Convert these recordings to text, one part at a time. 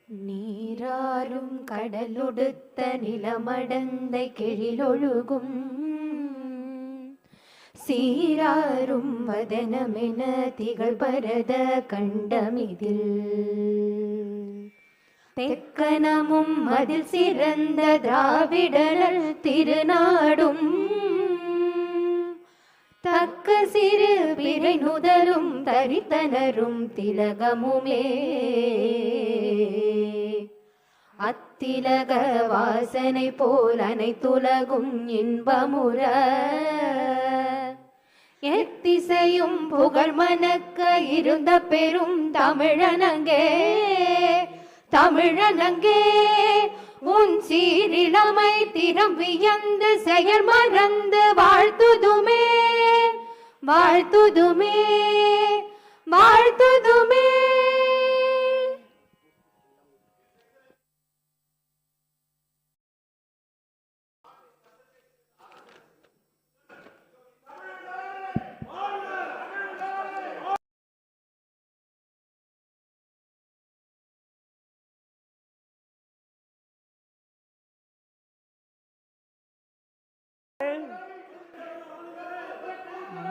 நீராரும் கடலொடுத்த நிலமடந்தை கெழிலொழுகும் சீராரும் வதனமென திகழ் பரத கண்டமிதில் தெக்கனமும் அதில் சிறந்த திராவிடர் திருநாடும் தக்க சிறு பிறை நுதலும் தரித்தனரும் திலகமுமே அத்திலக வாசனை போல் அனைத்துலகும் இன்பமுற எத்திசையும் புகழ் மணக்க இருந்த பெரும் தமிழனங்கே தமிழனங்கே உன் சீரிழமை திறம் வியந்து செயல் மறந்து வாழ்த்துதுமே வாழ்த்துதுமே வாழ்த்துதுமே.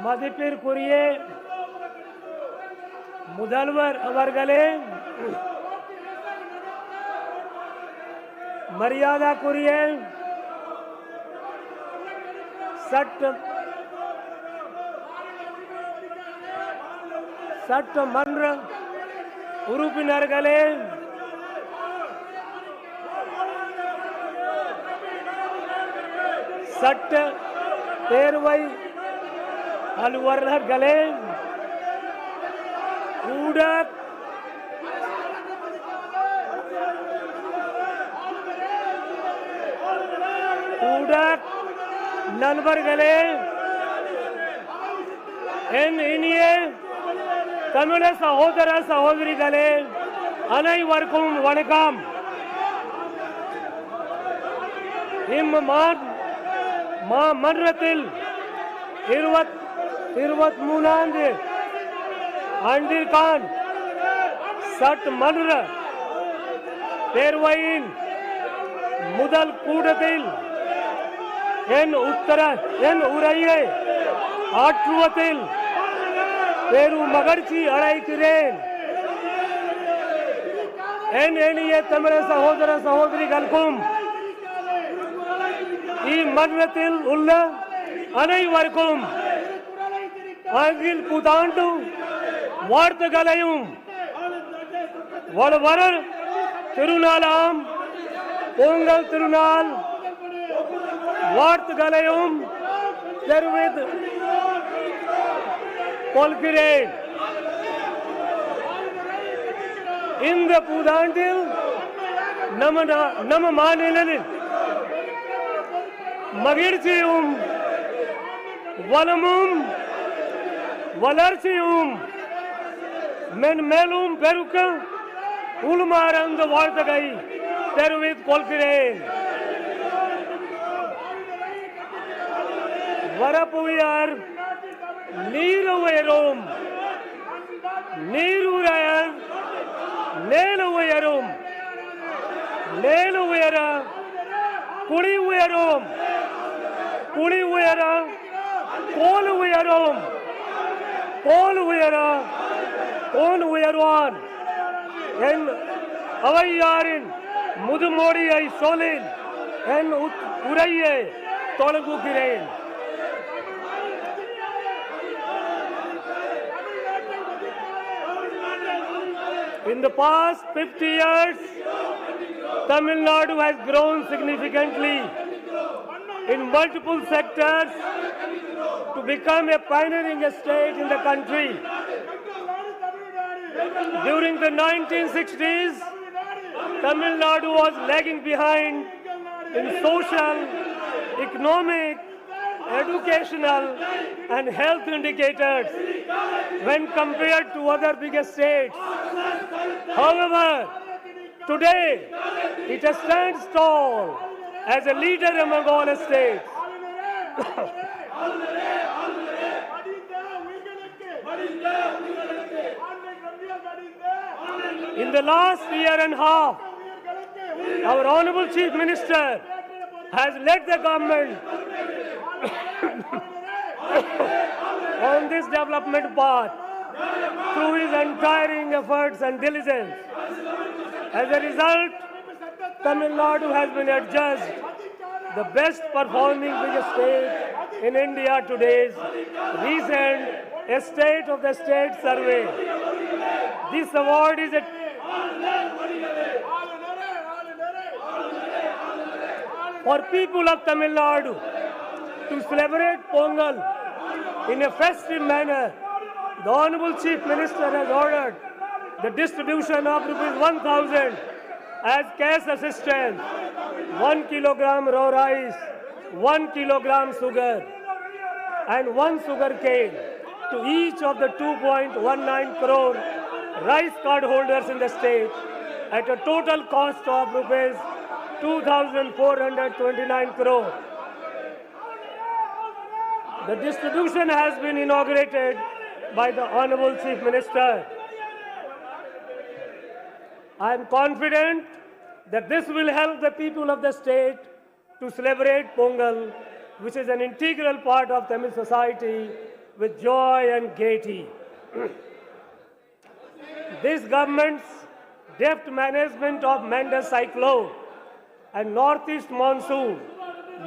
மதிப்பிற்குரிய முதல்வர் அவர்களே, மரியாதைக்குரிய சட்டமன்ற உறுப்பினர்களே, சட்ட பேரவை அலுவலர்களே, ஊடக நண்பர்களே, என் இனிய தமிழ சகோதர சகோதரிகளே, அனைவருக்கும் வணக்கம். மன்றத்தில் 23ஆம் ஆண்டிற்கான சட்டமன்ற பேரவையின் முதல் கூட்டத்தில் என் உரையை ஆற்றுவதில் பெரும் மகிழ்ச்சி அடைகிறேன். என் இனிய தமிழ சகோதர சகோதரிகளுக்கும் இம்மன்றத்தில் உள்ள அனைவருக்கும் ஆங்கில புத்தாண்டு வாழ்த்துக்களையும் வளவர திருநாளாம் பொங்கல் திருநாள் வாழ்த்துக்களையும் தெரிவித்துக் கொள்கிறேன். இந்த புத்தாண்டில் நம்ம மாநிலத்தில் மகிழ்ச்சியும் வளமும் வளர்ச்சியும் மென்மேலும் பெருக்க உள்மாற அந்த வாழ்த்துக்களை தெரிவித்துக் கொள்கிறேன். வரப்புயர் நீர் உயரும், நீர் உயர் நேல் உயரும், நேல் உயர குழி உயரும், குழி உயர கோல் உயரும், கோல் உயர கோன் உயர்வான். என் அவையாரின் முதுமொழியை சொல்லி என் உரையை தொடங்குகிறேன். In the past 50 years, Tamil Nadu has grown significantly in multiple sectors to become a pioneering state in the country. During the 1960s, Tamil Nadu was lagging behind in social, economic, educational and health indicators when compared to other bigger states. However, today it stands tall as a leader among all states. In the last year and a half, Our Honorable Chief Minister has led the government on this development path through his untiring efforts and diligence. As a result, Tamil Nadu has been adjudged the best performing biggest state in India today's recent State of the State survey. This award is for people of Tamil Nadu to celebrate Pongal in a festive manner. The Honorable Chief Minister has ordered the distribution of ₹1,000 as cash assistance, 1 kilogram raw rice, 1 kilogram sugar, and 1 sugar cane to each of the 2.19 crore rice card holders in the state at a total cost of rupees 2,429 crore. The distribution has been inaugurated by the Honorable Chief Minister. I am confident that this will help the people of the state to celebrate Pongal, which is an integral part of Tamil society, with joy and gaiety. This government's deft management of Manda cyclone and northeast monsoon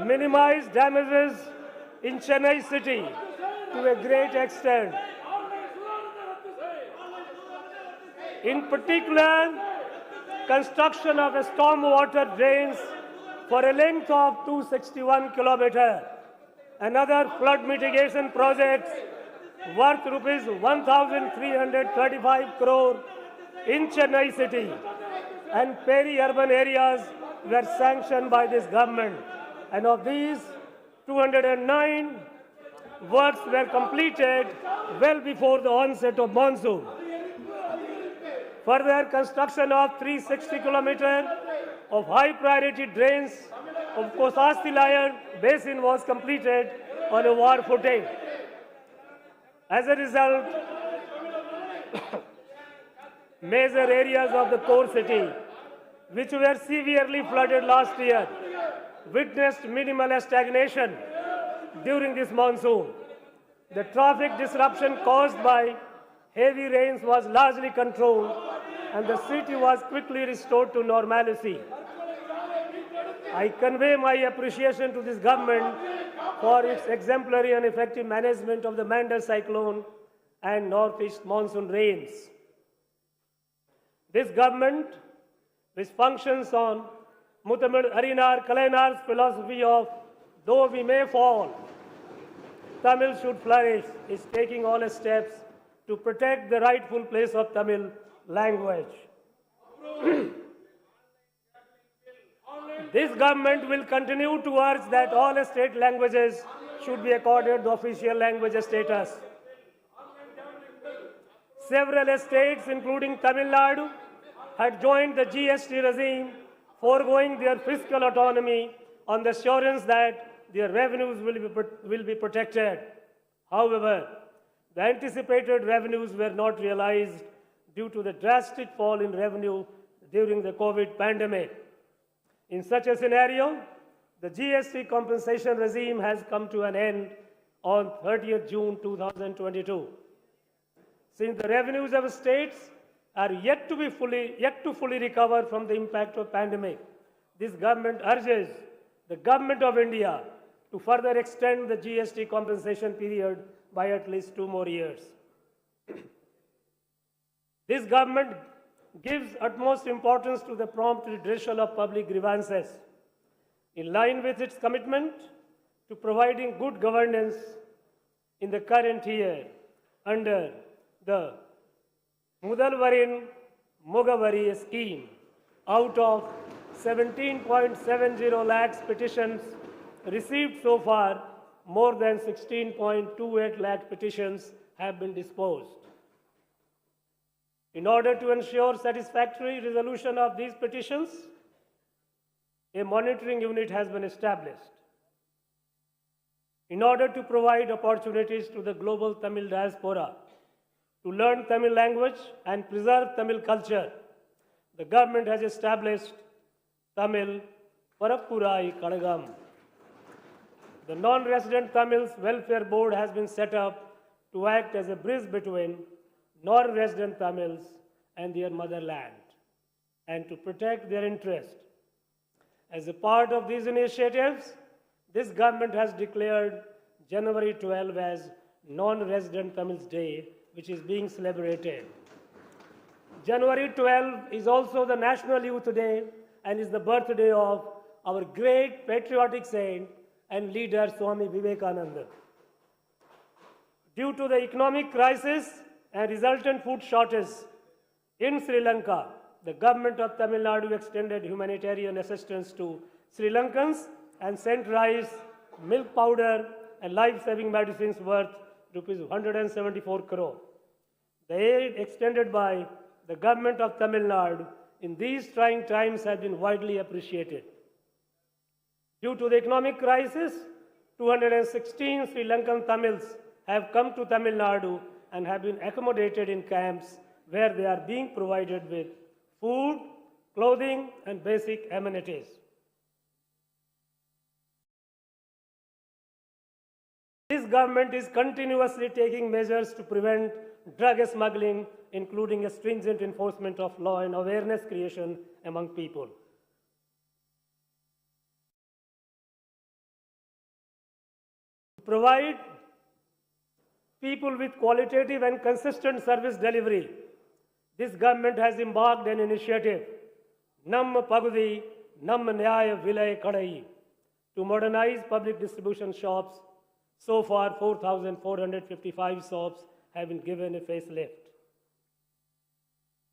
minimized damages in Chennai city to a great extent. In particular, construction of stormwater drains for a length of 261 kilometers, another flood mitigation projects worth rupees 1,335 crore in Chennai city and peri-urban areas were sanctioned by this government, and of these 209 works were completed well before the onset of monsoon. Further, construction of 360 kilometers of high priority drains of Seithikalanjiyam basin was completed on a war footing. As a result, major areas of the core city, which were severely flooded last year, witnessed minimal stagnation during this monsoon. The traffic disruption caused by heavy rains was largely controlled and the city was quickly restored to normalcy. I convey my appreciation to this government for its exemplary and effective management of the Manda cyclone and northeast monsoon rains. This government, which functions on Mutamil Arinar Kalainar's philosophy of though we may fall, Tamil should flourish, is taking all steps to protect the rightful place of Tamil language. This government will continue to urge that all state languages should be accorded the official language status. Several states, including Tamil Nadu, had joined the GST regime, foregoing their fiscal autonomy on the assurance that their revenues will be protected. However, the anticipated revenues were not realized due to the drastic fall in revenue during the COVID pandemic. In such a scenario, the GST compensation regime has come to an end on 30th June 2022. Since the revenues of states are yet to fully recover from the impact of pandemic, this government urges the Government of India to further extend the GST compensation period by at least 2 more years. This government gives utmost importance to the prompt redressal of public grievances, in line with its commitment to providing good governance in the current year under the Mudalvarin Mugavari scheme. Out of 17.70 lakhs petitions received so far, more than 16.28 lakh petitions have been disposed. In order to ensure satisfactory resolution of these petitions, a monitoring unit has been established. In order to provide opportunities to the global Tamil diaspora to learn Tamil language and preserve Tamil culture, the government has established Tamil Parappurai Kadagam. The non-resident Tamils Welfare Board has been set up to act as a bridge between non-resident Tamils and their motherland and to protect their interest. As a part of these initiatives, this government has declared January 12 as Non-Resident Tamils Day, which is being celebrated. January 12 is also the National Youth Day and is the birthday of our great patriotic saint and leader Swami Vivekananda. Due to the economic crisis and resultant food shortage in Sri Lanka, the government of Tamil Nadu extended humanitarian assistance to Sri Lankans and sent rice, milk powder, and life-saving medicines worth rupees 174 crore. The aid extended by the government of Tamil Nadu in these trying times has been widely appreciated. Due to the economic crisis, 216 Sri Lankan Tamils have come to Tamil Nadu and have been accommodated in camps where they are being provided with food, clothing, and basic amenities. This government is continuously taking measures to prevent drug smuggling, including a stringent enforcement of law and awareness creation among people. To provide people with qualitative and consistent service delivery, this government has embarked an initiative, Nam Pagudi, Nam Nyaya Vilay Kadai, to modernize public distribution shops. So far, 4,455 shops have been given a facelift.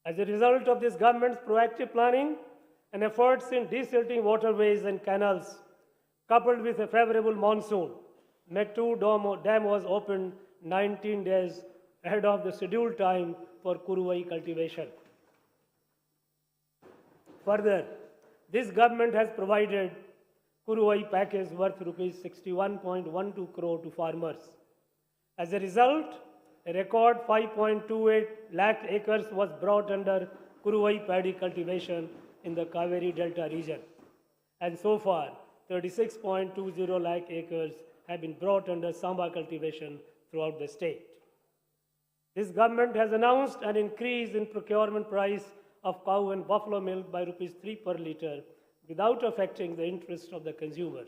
As a result of this government's proactive planning and efforts in desilting waterways and canals, coupled with a favorable monsoon, Mettu Dam was opened 19 days ahead of the scheduled time for Kuruvai cultivation. Further, this government has provided Kuruvai package worth rupees 61.12 crore to farmers. As a result, a record 5.28 lakh acres was brought under Kuruvai paddy cultivation in the Kaveri Delta region. And so far, 36.20 lakh acres have been brought under Samba cultivation throughout the state. This government has announced an increase in procurement price of cow and buffalo milk by rupees 3 per litre without affecting the interest of the consumers.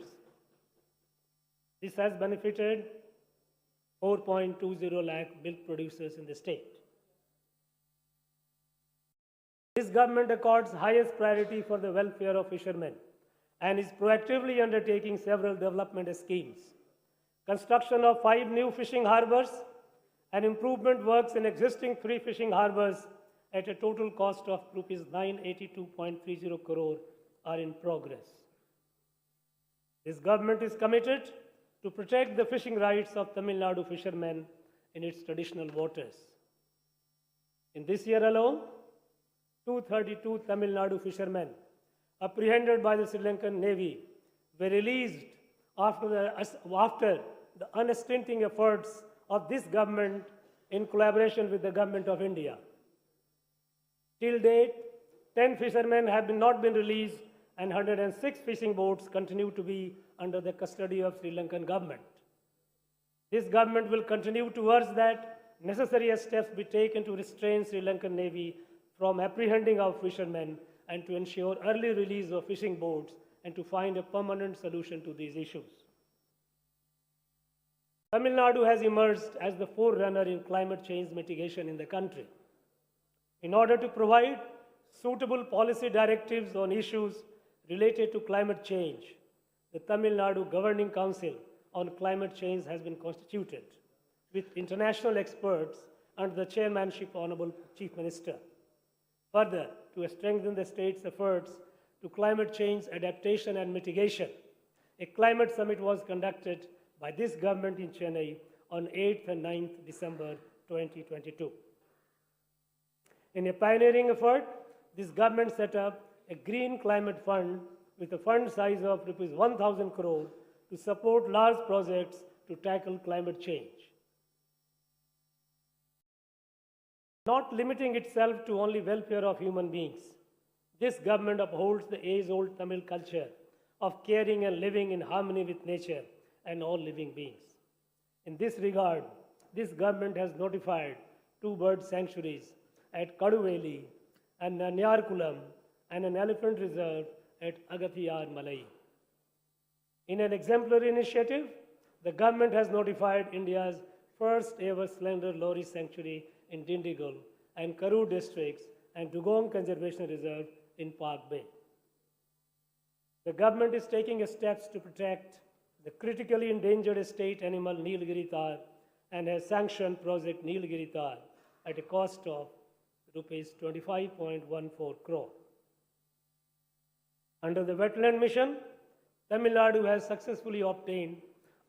This has benefited 4.20 lakh milk producers in the state. This government accords highest priority for the welfare of fishermen and is proactively undertaking several development schemes. Construction of 5 new fishing harbors and improvement works in existing 3 fishing harbors at a total cost of rupees 982.30 crore are in progress. This government is committed to protect the fishing rights of Tamil Nadu fishermen in its traditional waters. In this year alone, 232 Tamil Nadu fishermen apprehended by the Sri Lankan Navy were released after the unstinting efforts of this government in collaboration with the government of India. Till date, 10 fishermen have not been released and 106 fishing boats continue to be under the custody of Sri Lankan government. This government will continue to urge that necessary steps be taken to restrain Sri Lankan Navy from apprehending our fishermen and to ensure early release of fishing boats and to find a permanent solution to these issues. Tamil Nadu has emerged as the forerunner in climate change mitigation in the country. In order to provide suitable policy directives on issues related to climate change, the Tamil Nadu Governing Council on Climate Change has been constituted with international experts under the chairmanship of Honorable Chief Minister. Further, to strengthen the state's efforts to climate change adaptation and mitigation, a climate summit was conducted by this government in Chennai on 8th and 9th December 2022. In a pioneering effort, this government set up a Green Climate Fund with a fund size of rupees 1,000 crore to support large projects to tackle climate change. Not limiting itself to only welfare of human beings, This government upholds the age-old Tamil culture of caring and living in harmony with nature and all living beings. In this regard, this government has notified 2 bird sanctuaries at Kaduveli and Nanyarkulam and an elephant reserve at Agathiyar Malai. In an exemplary initiative, the government has notified India's first ever slender lorry sanctuary in Dindigul and Karur districts and Dugong Conservation Reserve in Park Bay. The government is taking steps to protect the critically endangered state animal Nilgiri Tar and has sanctioned Project Nilgiri Tar at a cost of rupees 25.14 crore. Under the Wetland Mission, Tamil Nadu has successfully obtained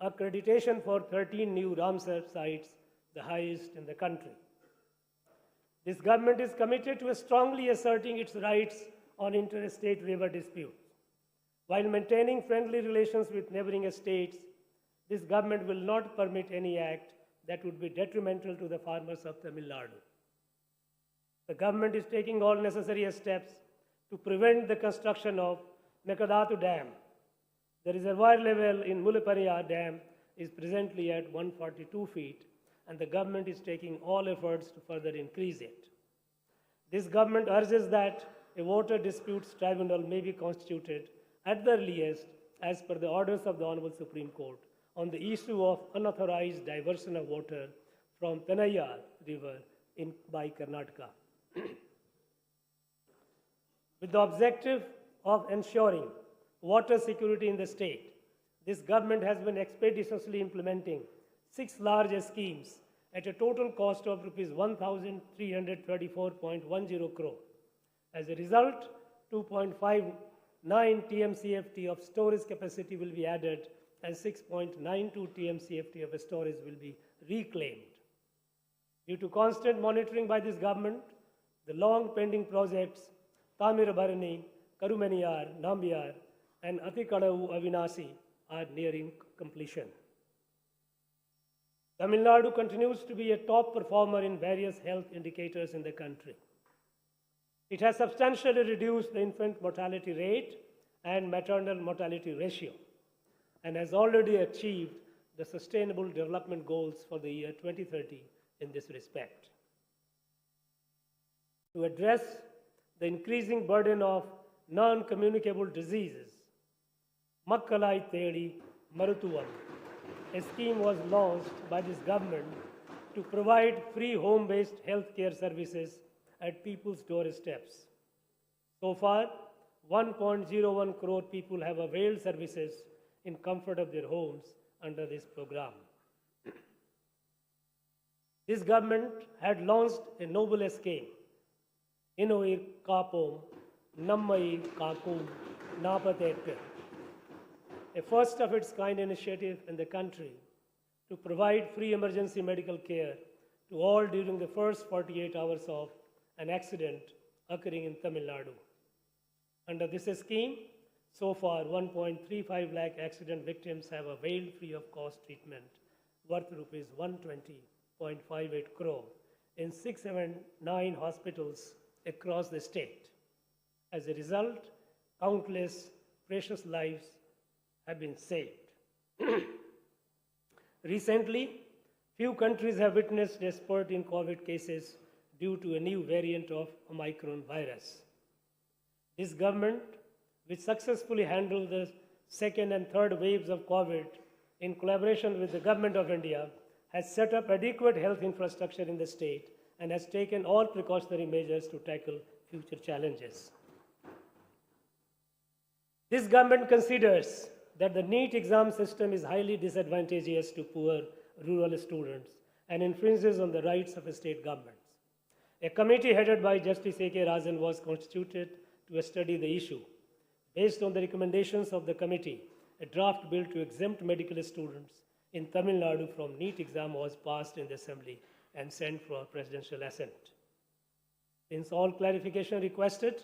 accreditation for 13 new Ramsar sites, the highest in the country. This government is committed to strongly asserting its rights on interstate river disputes. While maintaining friendly relations with neighboring states, this government will not permit any act that would be detrimental to the farmers of Tamil Nadu. The government is taking all necessary steps to prevent the construction of Mekadatu Dam. The reservoir level in Mullaperiyar Dam is presently at 142 feet, and the government is taking all efforts to further increase it. This government urges that a water disputes tribunal may be constituted at the earliest as per the orders of the Honorable Supreme Court on the issue of unauthorized diversion of water from Penayar River by Karnataka. With the objective of ensuring water security in the state, this government has been expeditiously implementing 6 large schemes at a total cost of rupees 1,334.10 crore. As a result, 2.59 TMCFT of storage capacity will be added and 6.92 TMCFT of storage will be reclaimed. Due to constant monitoring by this government, the long pending projects Tamirabharani, Karumaniyar, Nambiar, and Athikadavu Avinasi are nearing completion. Tamil Nadu continues to be a top performer in various health indicators in the country. It has substantially reduced the infant mortality rate and maternal mortality ratio and has already achieved the Sustainable Development Goals for the year 2030 in this respect. To address the increasing burden of non-communicable diseases, Makkalai Thedi Marutuvam, a scheme was launched by this government to provide free home-based healthcare services at people's doorsteps. So far, 1.01 crore people have availed services in comfort of their homes under this program. This government had launched a noble scheme, Inuir Kapom, Nammai Kakum, Napatek, a first of its kind initiative in the country to provide free emergency medical care to all during the first 48 hours of an accident occurring in Tamil Nadu. Under this scheme, so far 1.35 lakh accident victims have availed free of cost treatment worth rupees 120.58 crore in 679 hospitals across the state. As a result, countless precious lives have been saved. Recently, few countries have witnessed a spurt in COVID cases due to a new variant of Omicron virus. This government, which successfully handled the second and third waves of COVID in collaboration with the Government of India, has set up adequate health infrastructure in the state and has taken all precautionary measures to tackle future challenges. This government considers that the NEET exam system is highly disadvantageous to poor rural students and infringes on the rights of state governments. A committee headed by Justice A.K. Rajan was constituted to study the issue. Based on the recommendations of the committee, a draft bill to exempt medical students in Tamil Nadu from NEET exam was passed in the Assembly and sent for presidential assent. Since all clarification requested,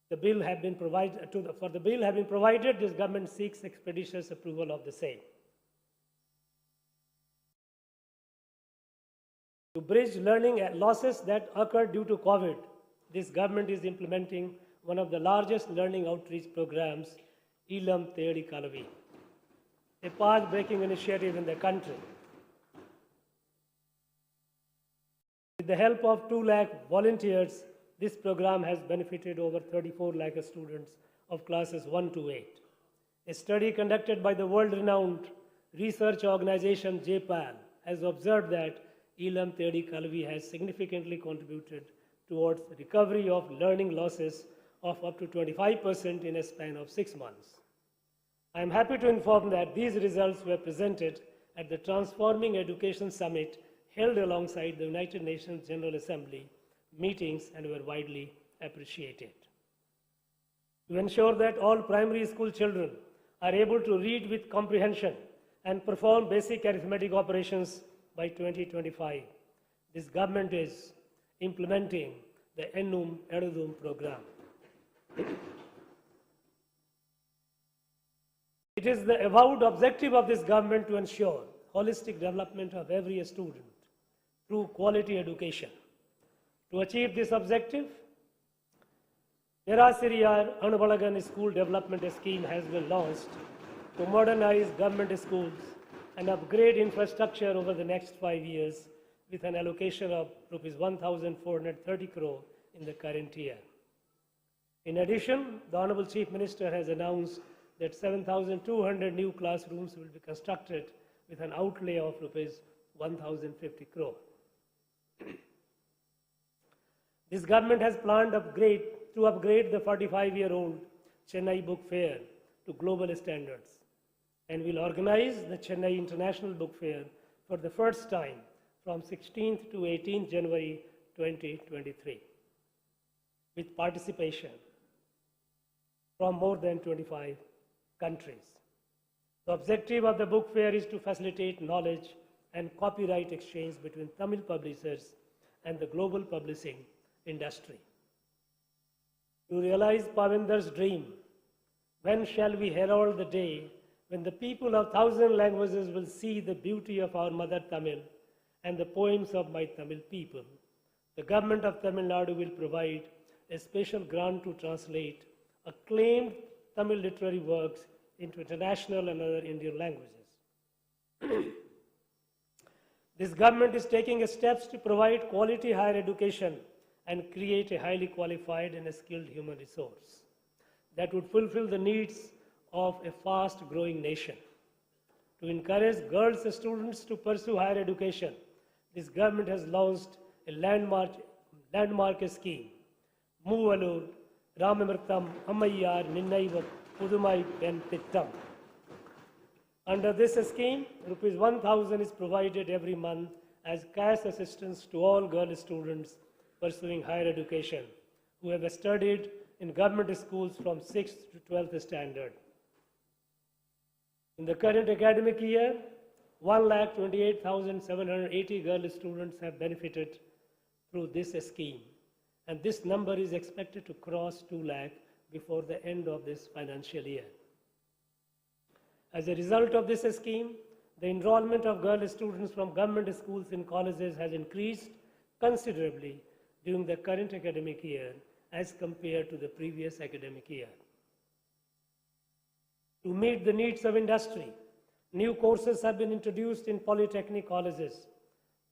the bill have been provided this government seeks expeditious approval of the same. To bridge learning losses that occurred due to COVID, this government is implementing one of the largest learning outreach programs, Seithikalanjiyam, a path-breaking initiative in the country. With the help of 2 lakh volunteers, this program has benefited over 34 lakh students of classes 1 to 8. A study conducted by the world-renowned research organization JPAL has observed that Seithikalanjiyam has significantly contributed towards recovery of learning losses of up to 25% in a span of 6 months. I am happy to inform that these results were presented at the Transforming Education Summit held alongside the United Nations General Assembly meetings and were widely appreciated. To ensure that all primary school children are able to read with comprehension and perform basic arithmetic operations by 2025, this government is implementing the Ennum Edudum program. It is the avowed objective of this government to ensure holistic development of every student through quality education. To achieve this objective, Perasiriyar Anubalagan School Development Scheme has been launched to modernize government schools and upgrade infrastructure over the next 5 years with an allocation of Rs 1,430 crore in the current year. In addition, the Honorable Chief Minister has announced that 7,200 new classrooms will be constructed with an outlay of Rs 1,050 crore. This government has planned to upgrade the 45-year-old Chennai Book Fair to global standards and will organize the Chennai International Book Fair for the first time from 16th to 18th January 2023 with participation from more than 25 countries. The objective of the book fair is to facilitate knowledge and copyright exchange between Tamil publishers and the global publishing industry. To realize Pavinder's dream, when shall we herald the day when the people of 1,000 languages will see the beauty of our mother Tamil and the poems of my Tamil people? The government of Tamil Nadu will provide a special grant to translate acclaimed Tamil literary works into international and other Indian languages. This government is taking steps to provide quality higher education and create a highly qualified and skilled human resource that would fulfill the needs of a fast-growing nation. To encourage girls students to pursue higher education, this government has launched a landmark scheme, Moovalur Ramamirtham Ammayyar Ninnaiva Pudumai Pen Tittam. Under this scheme, Rs 1,000 is provided every month as cash assistance to all girl students pursuing higher education who have studied in government schools from 6th to 12th standard. In the current academic year, 1,28,780 girl students have benefited through this scheme, and this number is expected to cross 2 lakh before the end of this financial year. As a result of this scheme, the enrollment of girl students from government schools and colleges has increased considerably during the current academic year as compared to the previous academic year. To meet the needs of industry, new courses have been introduced in polytechnic colleges.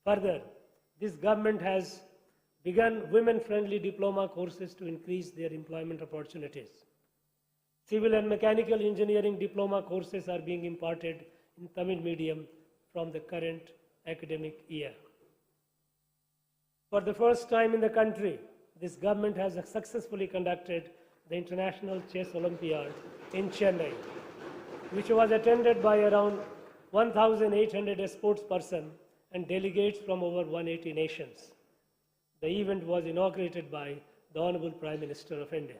Further, this government has begun women-friendly diploma courses to increase their employment opportunities. Civil and mechanical engineering diploma courses are being imparted in Tamil medium from the current academic year. For the first time in the country, this government has successfully conducted the International Chess Olympiad in Chennai, which was attended by around 1,800 sportspersons and delegates from over 180 nations. The event was inaugurated by the Honorable Prime Minister of India.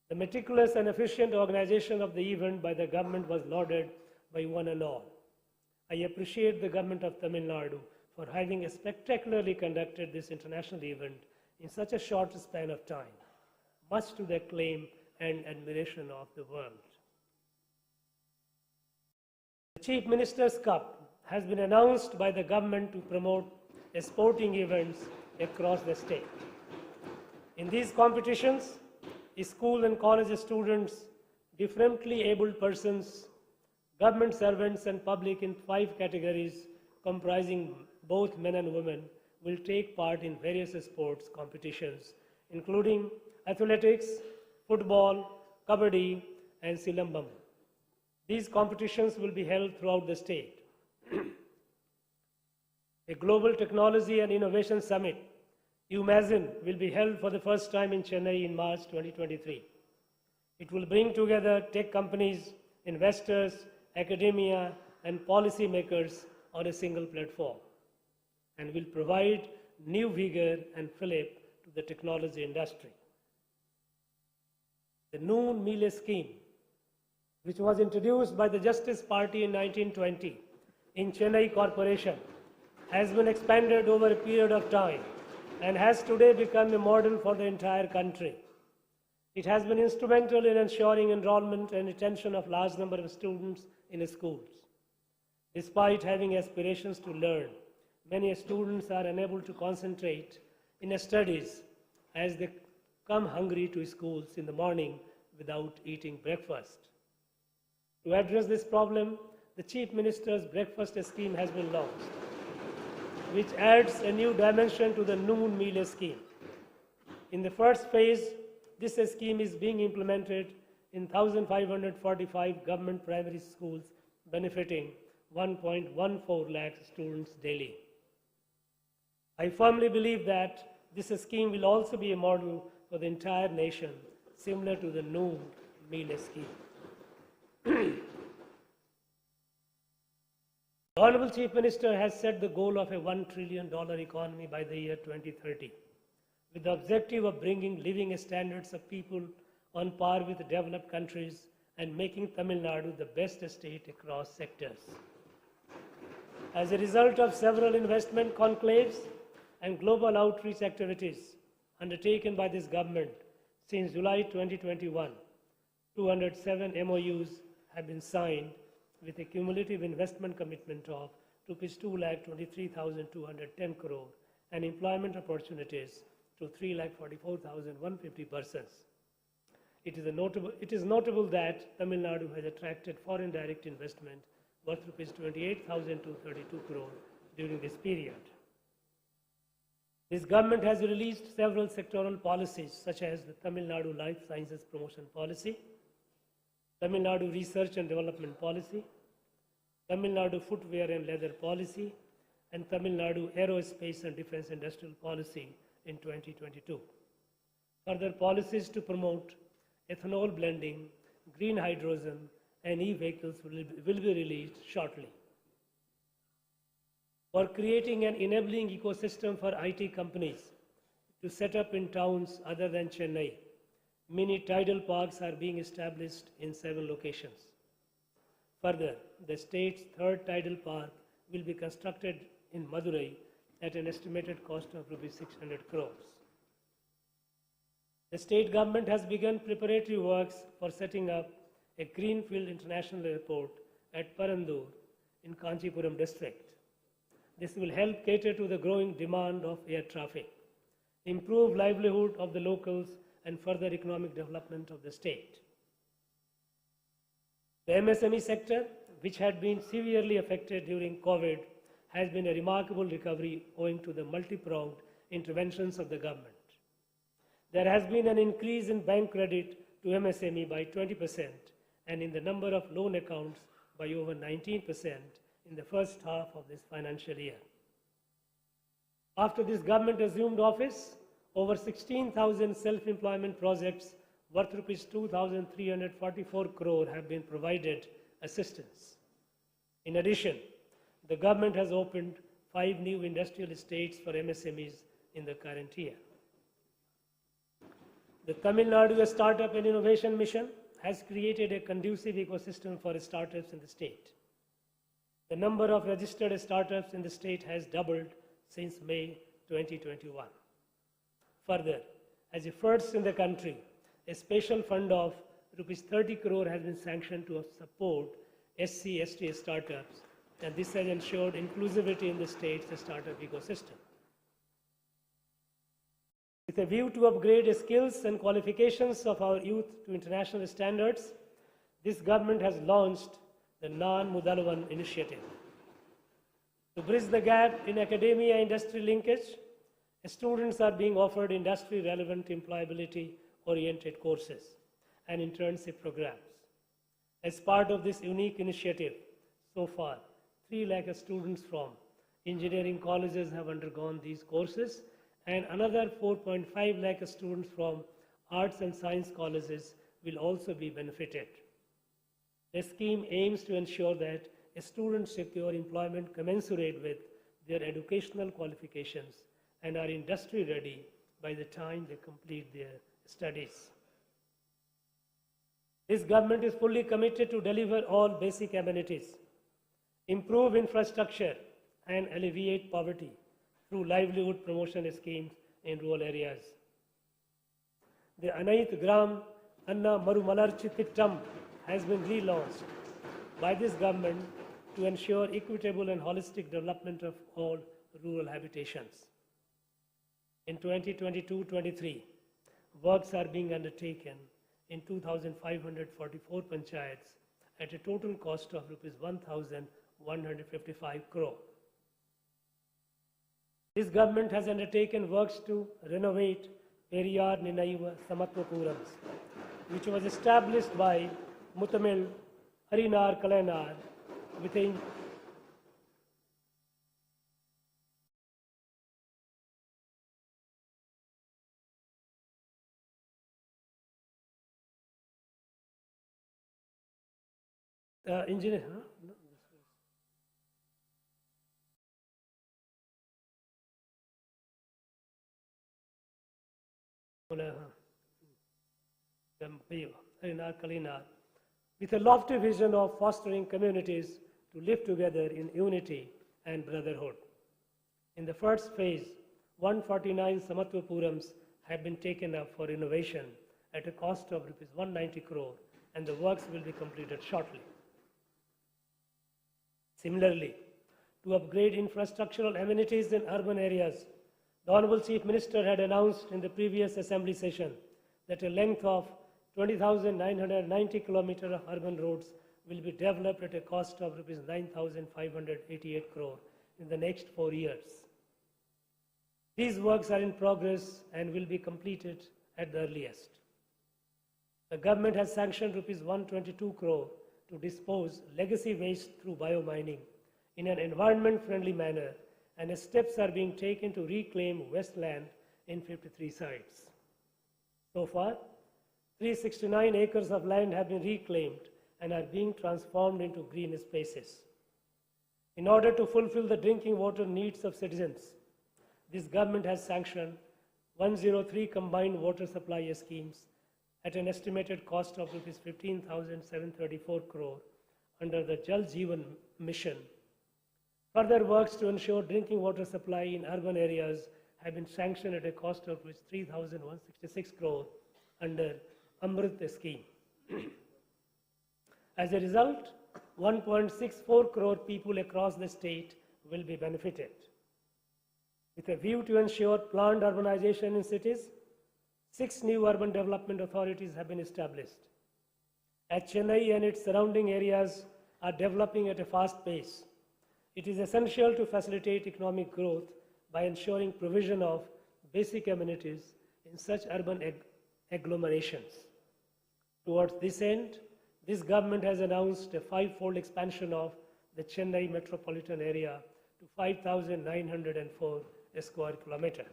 The meticulous and efficient organization of the event by the government was lauded by one and all. I appreciate the government of Tamil Nadu for having spectacularly conducted this international event in such a short span of time, much to the acclaim and admiration of the world. The Chief Minister's Cup has been announced by the government to promote sporting events across the state. In these competitions, school and college students, differently abled persons, government servants and public in 5 categories comprising both men and women will take part in various sports competitions, including athletics, football, kabaddi, and silambam. These competitions will be held throughout the state. A Global Technology and Innovation Summit, UMASIN, will be held for the first time in Chennai in March 2023. It will bring together tech companies, investors, academia, and policy makers on a single platform, and will provide new vigor and fillip to the technology industry. The Noon Meal Scheme, which was introduced by the Justice Party in 1920 in Chennai Corporation, has been expanded over a period of time and has today become a model for the entire country. It has been instrumental in ensuring enrollment and retention of large number of students in schools. Despite having aspirations to learn, many students are unable to concentrate in studies as they come hungry to schools in the morning without eating breakfast. To address this problem, the Chief Minister's breakfast scheme has been launched, which adds a new dimension to the Noon Meal Scheme. In the first phase, this scheme is being implemented in 1,545 government primary schools, benefiting 1.14 lakh students daily. I firmly believe that this scheme will also be a model for the entire nation, similar to the Noon Meal Scheme. The Honorable Chief Minister has set the goal of a $1 trillion economy by the year 2030, with the objective of bringing living standards of people on par with developed countries and making Tamil Nadu the best state across sectors. As a result of several investment conclaves and global outreach activities undertaken by this government since July 2021, 207 MOUs have been signed with a cumulative investment commitment of Rs 2,23,210 crore and employment opportunities to 3,44,150 persons. It is notable that Tamil Nadu has attracted foreign direct investment worth Rs 28,232 crore during this period. This government has released several sectoral policies such as the Tamil Nadu Life Sciences Promotion Policy, Tamil Nadu Research and Development Policy, Tamil Nadu Footwear and Leather Policy, and Tamil Nadu Aerospace and Defense Industrial Policy in 2022. Further policies to promote ethanol blending, green hydrogen, and e-vehicles will be released shortly. For creating an enabling ecosystem for IT companies to set up in towns other than Chennai, mini tidal parks are being established in 7 locations. Further, the state's 3rd tidal park will be constructed in Madurai at an estimated cost of Rs 600 crores. The state government has begun preparatory works for setting up a greenfield international airport at Parandur in Kanchipuram district. This will help cater to the growing demand of air traffic, improve livelihood of the locals, and further economic development of the state. The MSME sector, which had been severely affected during COVID, has been a remarkable recovery owing to the multi-pronged interventions of the government. There has been an increase in bank credit to MSME by 20% and in the number of loan accounts by over 19% in the first half of this financial year. After this government assumed office, over 16,000 self-employment projects worth Rs 2,344 crore have been provided assistance. In addition, the government has opened 5 new industrial estates for MSMEs in the current year. The Tamil Nadu Startup and Innovation Mission has created a conducive ecosystem for startups in the state. The number of registered startups in the state has doubled since May 2021. Further, as a first in the country, a special fund of Rs 30 crore has been sanctioned to support SC/ST startups, and this has ensured inclusivity in the state's startup ecosystem. With a view to upgrade the skills and qualifications of our youth to international standards, this government has launched the Non-Mudalavan initiative. To bridge the gap in academia-industry linkage, students are being offered industry-relevant employability-oriented courses and internship programs. As part of this unique initiative, so far, 3 lakh students from engineering colleges have undergone these courses, and another 4.5 lakh students from arts and science colleges will also be benefited. The scheme aims to ensure that students secure employment commensurate with their educational qualifications and are industry ready by the time they complete their studies. This government is fully committed to deliver all basic amenities, improve infrastructure, and alleviate poverty through livelihood promotion schemes in rural areas. The Anaith Gram Anna Marumalarchi Tittam has been relaunched by this government to ensure equitable and holistic development of all rural habitations. In 2022-23, works are being undertaken in 2,544 panchayats at a total cost of Rs 1,155 crore. This government has undertaken works to renovate Periyar Ninaiva Samatwapurams, which was established by Mutamil Harinar Kalanar within engineer. Huh? No, with a lofty vision of fostering communities to live together in unity and brotherhood. In the first phase, 149 Samatwapurams have been taken up for renovation at a cost of Rs 190 crore, and the works will be completed shortly. Similarly, to upgrade infrastructural amenities in urban areas, the Honorable Chief Minister had announced in the previous Assembly session that a length of 20,990 kilometers of urban roads will be developed at a cost of Rs 9,588 crore in the next 4 years. These works are in progress and will be completed at the earliest. The government has sanctioned Rs 122 crore to dispose legacy waste through biomining in an environment-friendly manner, and steps are being taken to reclaim wasteland in 53 sites. So far, 369 acres of land have been reclaimed and are being transformed into green spaces. In order to fulfill the drinking water needs of citizens, this government has sanctioned 103 combined water supply schemes at an estimated cost of Rs 15,734 crore under the Jal Jeevan mission. Further works to ensure drinking water supply in urban areas have been sanctioned at a cost of Rs 3,166 crore under Amrit scheme. As a result, 1.64 crore people across the state will be benefited. With a view to ensure planned urbanization in cities, 6 new urban development authorities have been established. As Chennai and its surrounding areas are developing at a fast pace, it is essential to facilitate economic growth by ensuring provision of basic amenities in such urban agglomerations. Towards this end, this government has announced a 5-fold expansion of the Chennai metropolitan area to 5,904 square kilometers.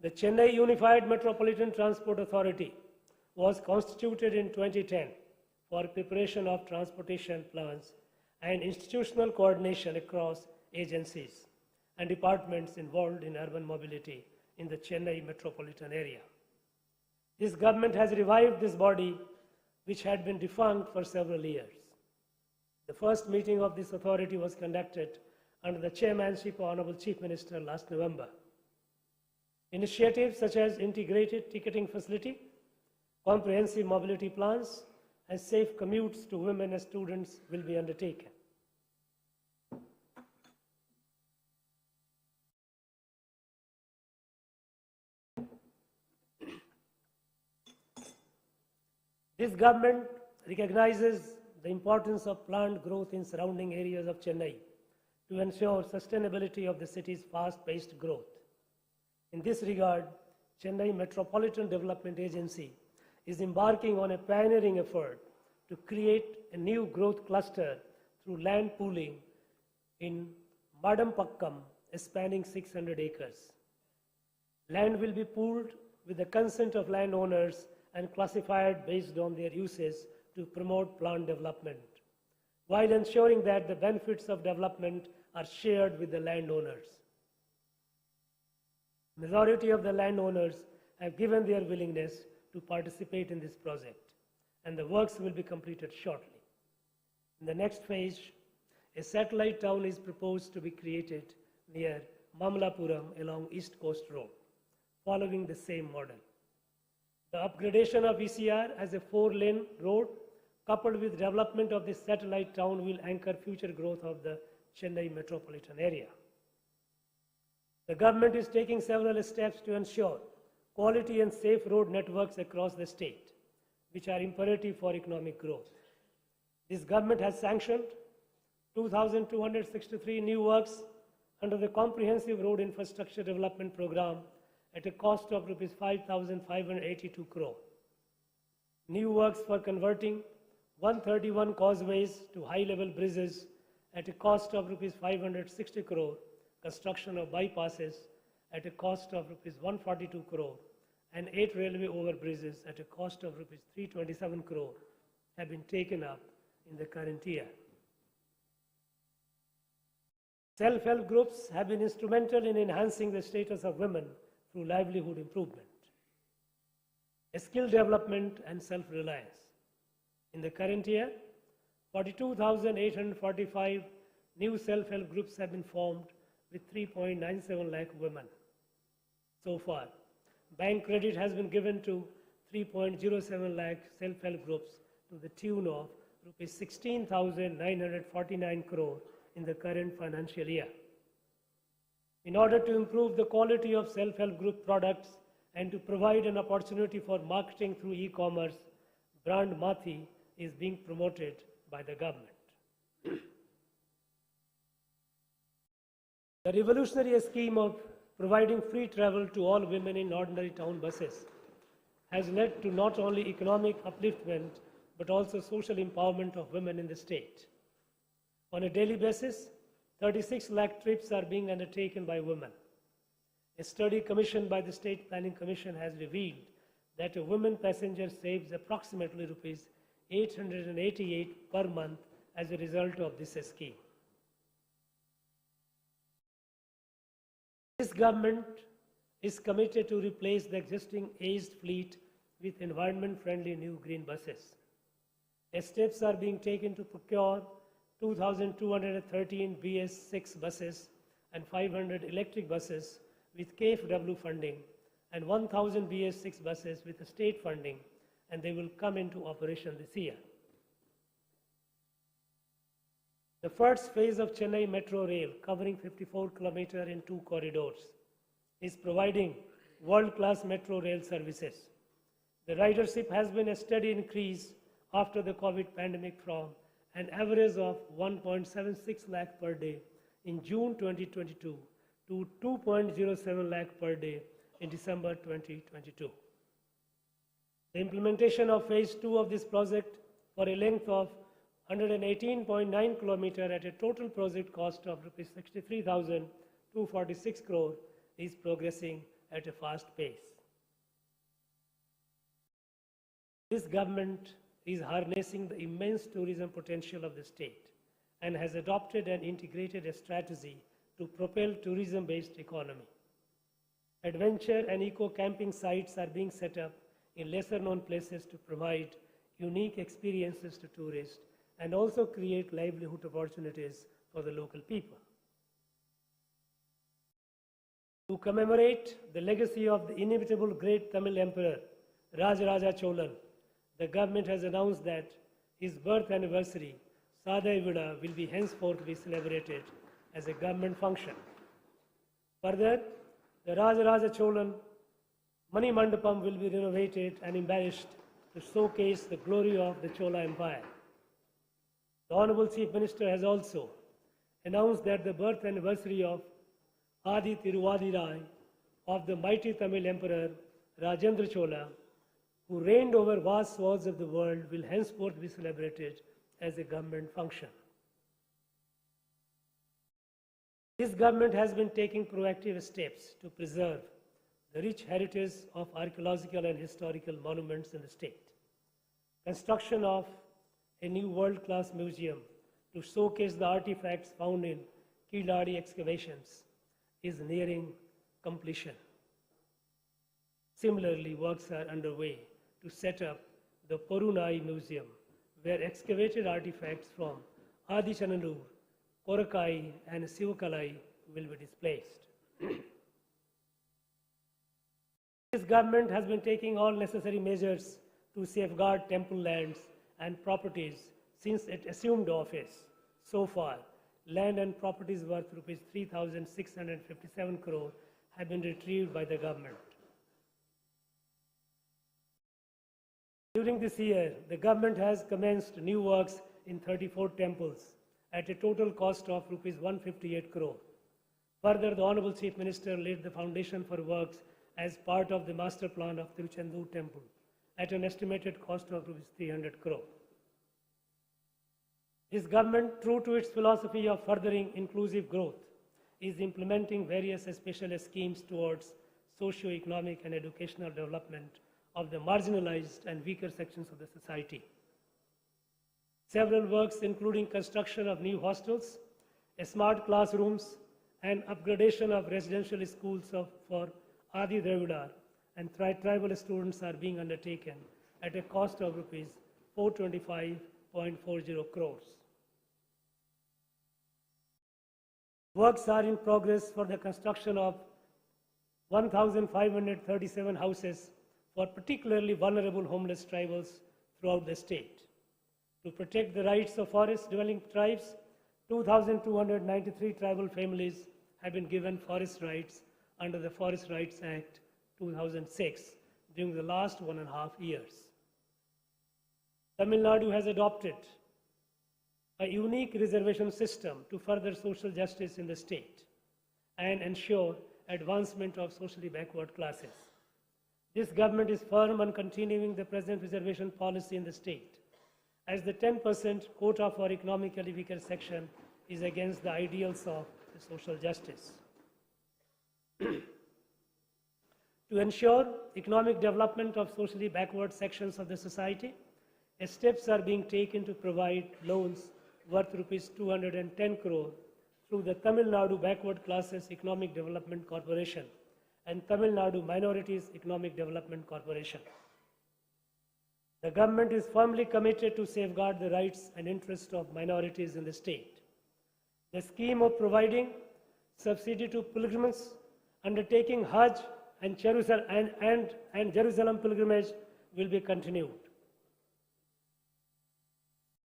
The Chennai Unified Metropolitan Transport Authority was constituted in 2010 for preparation of transportation plans and institutional coordination across agencies and departments involved in urban mobility in the Chennai metropolitan area. This government has revived this body, which had been defunct for several years. The first meeting of this authority was conducted under the chairmanship of Honorable Chief Minister last November. Initiatives such as integrated ticketing facility, comprehensive mobility plans, and safe commutes to women and students will be undertaken. This government recognizes the importance of plant growth in surrounding areas of Chennai to ensure sustainability of the city's fast-paced growth. In this regard, Chennai Metropolitan Development Agency is embarking on a pioneering effort to create a new growth cluster through land pooling in Madampakkam, spanning 600 acres. Land will be pooled with the consent of landowners and classified based on their uses to promote plant development, while ensuring that the benefits of development are shared with the landowners. Majority of the landowners have given their willingness to participate in this project, and the works will be completed shortly. In the next phase, a satellite town is proposed to be created near Mamlapuram along East Coast Road, following the same model. The upgradation of ECR as a 4-lane road, coupled with development of this satellite town, will anchor future growth of the Chennai metropolitan area. The government is taking several steps to ensure quality and safe road networks across the state, which are imperative for economic growth. This government has sanctioned 2,263 new works under the Comprehensive Road Infrastructure Development Program at a cost of Rs 5,582 crore. New works for converting 131 causeways to high-level bridges at a cost of Rs 560 crore, construction of bypasses at a cost of Rs 142 crore, and 8 railway overbridges at a cost of Rs 327 crore have been taken up in the current year. Self-help groups have been instrumental in enhancing the status of women through livelihood improvement, skill development, and self-reliance. In the current year, 42,845 new self-help groups have been formed with 3.97 lakh women. So far, bank credit has been given to 3.07 lakh self-help groups to the tune of Rs 16,949 crore in the current financial year. In order to improve the quality of self-help group products and to provide an opportunity for marketing through e-commerce, brand Mathi is being promoted by the government. The revolutionary scheme of providing free travel to all women in ordinary town buses has led to not only economic upliftment but also social empowerment of women in the state. On a daily basis, 36 lakh trips are being undertaken by women. A study commissioned by the State Planning Commission has revealed that a woman passenger saves approximately Rs 888 per month as a result of this scheme. This government is committed to replace the existing aged fleet with environment-friendly new green buses. Steps are being taken to procure 2,213 BS6 buses and 500 electric buses with KfW funding and 1,000 BS6 buses with state funding, and they will come into operation this year. The first phase of Chennai Metro Rail, covering 54 kilometers in 2 corridors, is providing world-class metro rail services. The ridership has been a steady increase after the COVID pandemic from an average of 1.76 lakh per day in June 2022 to 2.07 lakh per day in December 2022. The implementation of phase 2 of this project for a length of 118.9 kilometers at a total project cost of Rs 63,246 crore is progressing at a fast pace. This government is harnessing the immense tourism potential of the state and has adopted and integrated a strategy to propel tourism-based economy. Adventure and eco-camping sites are being set up in lesser-known places to provide unique experiences to tourists and also create livelihood opportunities for the local people. To commemorate the legacy of the inimitable great Tamil Emperor, Rajaraja Cholan, the government has announced that his birth anniversary, Sadai Vida, will be henceforth be celebrated as a government function. Further, the Rajaraja Cholan Mani Mandapam will be renovated and embellished to showcase the glory of the Chola Empire. The Honorable Chief Minister has also announced that the birth anniversary of Adi Tiruvadirai of the mighty Tamil Emperor Rajendra Chola, who reigned over vast swaths of the world, will henceforth be celebrated as a government function. This government has been taking proactive steps to preserve the rich heritage of archaeological and historical monuments in the state. Construction of a new world-class museum to showcase the artifacts found in Kiladi excavations is nearing completion. Similarly, works are underway to set up the Porunai Museum, where excavated artifacts from Adichanallur, Korakai and Sivakalai will be displayed. This government has been taking all necessary measures to safeguard temple lands and properties since it assumed office. So far, land and properties worth rupees 3,657 crore have been retrieved by the government. During this year, the government has commenced new works in 34 temples at a total cost of rupees 158 crore. Further, the Honorable Chief Minister laid the foundation for works as part of the master plan of Tiruchendur Temple at an estimated cost of rupees 300 crore. This government, true to its philosophy of furthering inclusive growth, is implementing various special schemes towards socio-economic and educational development of the marginalized and weaker sections of the society. Several works, including construction of new hostels, smart classrooms, and upgradation of residential schools for Adi Dravidar and tribal students, are being undertaken at a cost of rupees 425.40 crores. Works are in progress for the construction of 1,537 houses for particularly vulnerable homeless tribals throughout the state. To protect the rights of forest-dwelling tribes, 2,293 tribal families have been given forest rights under the Forest Rights Act 2006 during the last 1.5 years. Tamil Nadu has adopted a unique reservation system to further social justice in the state and ensure advancement of socially backward classes. This government is firm on continuing the present reservation policy in the state, as the 10% quota for economically weaker section is against the ideals of the social justice. To ensure economic development of socially backward sections of the society, steps are being taken to provide loans worth rupees 210 crore through the Tamil Nadu Backward Classes Economic Development Corporation and Tamil Nadu Minorities Economic Development Corporation. The government is firmly committed to safeguard the rights and interests of minorities in the state. The scheme of providing subsidy to pilgrims undertaking Hajj and Jerusalem pilgrimage will be continued.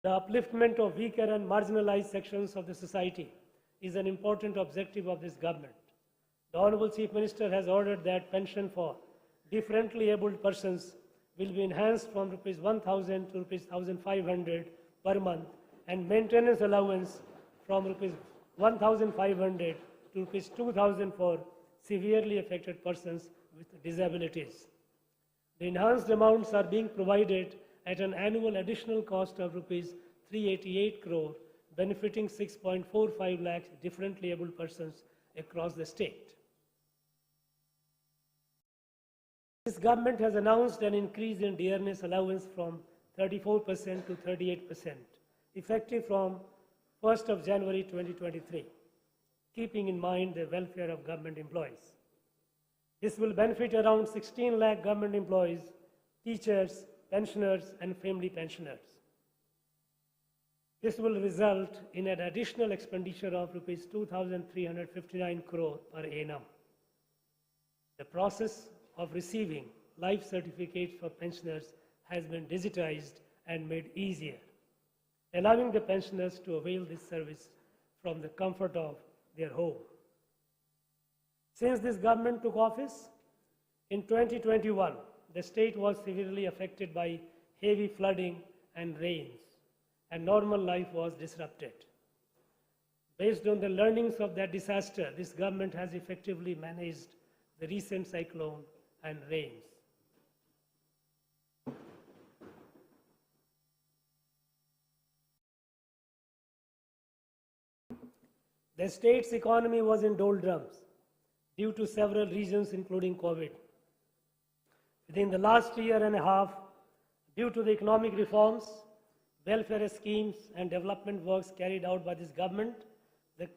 The upliftment of weaker and marginalized sections of the society is an important objective of this government. The Honorable Chief Minister has ordered that pension for differently abled persons will be enhanced from rupees 1,000 to rupees 1,500 per month, and maintenance allowance from rupees 1,500 to rupees 2,000 for severely affected persons with disabilities. The enhanced amounts are being provided at an annual additional cost of rupees 388 crore, benefiting 6.45 lakhs differently abled persons across the state. This government has announced an increase in dearness allowance from 34% to 38%, effective from 1st of January 2023, keeping in mind the welfare of government employees. This will benefit around 16 lakh government employees, teachers, pensioners, and family pensioners. This will result in an additional expenditure of rupees 2,359 crore per annum. The process of receiving life certificates for pensioners has been digitized and made easier, allowing the pensioners to avail this service from the comfort of their home. Since this government took office in 2021, the state was severely affected by heavy flooding and rains, and normal life was disrupted. Based on the learnings of that disaster, this government has effectively managed the recent cyclone and rains. The state's economy was in doldrums due to several reasons, including COVID. Within the last year and a half, due to the economic reforms, welfare schemes, and development works carried out by this government, the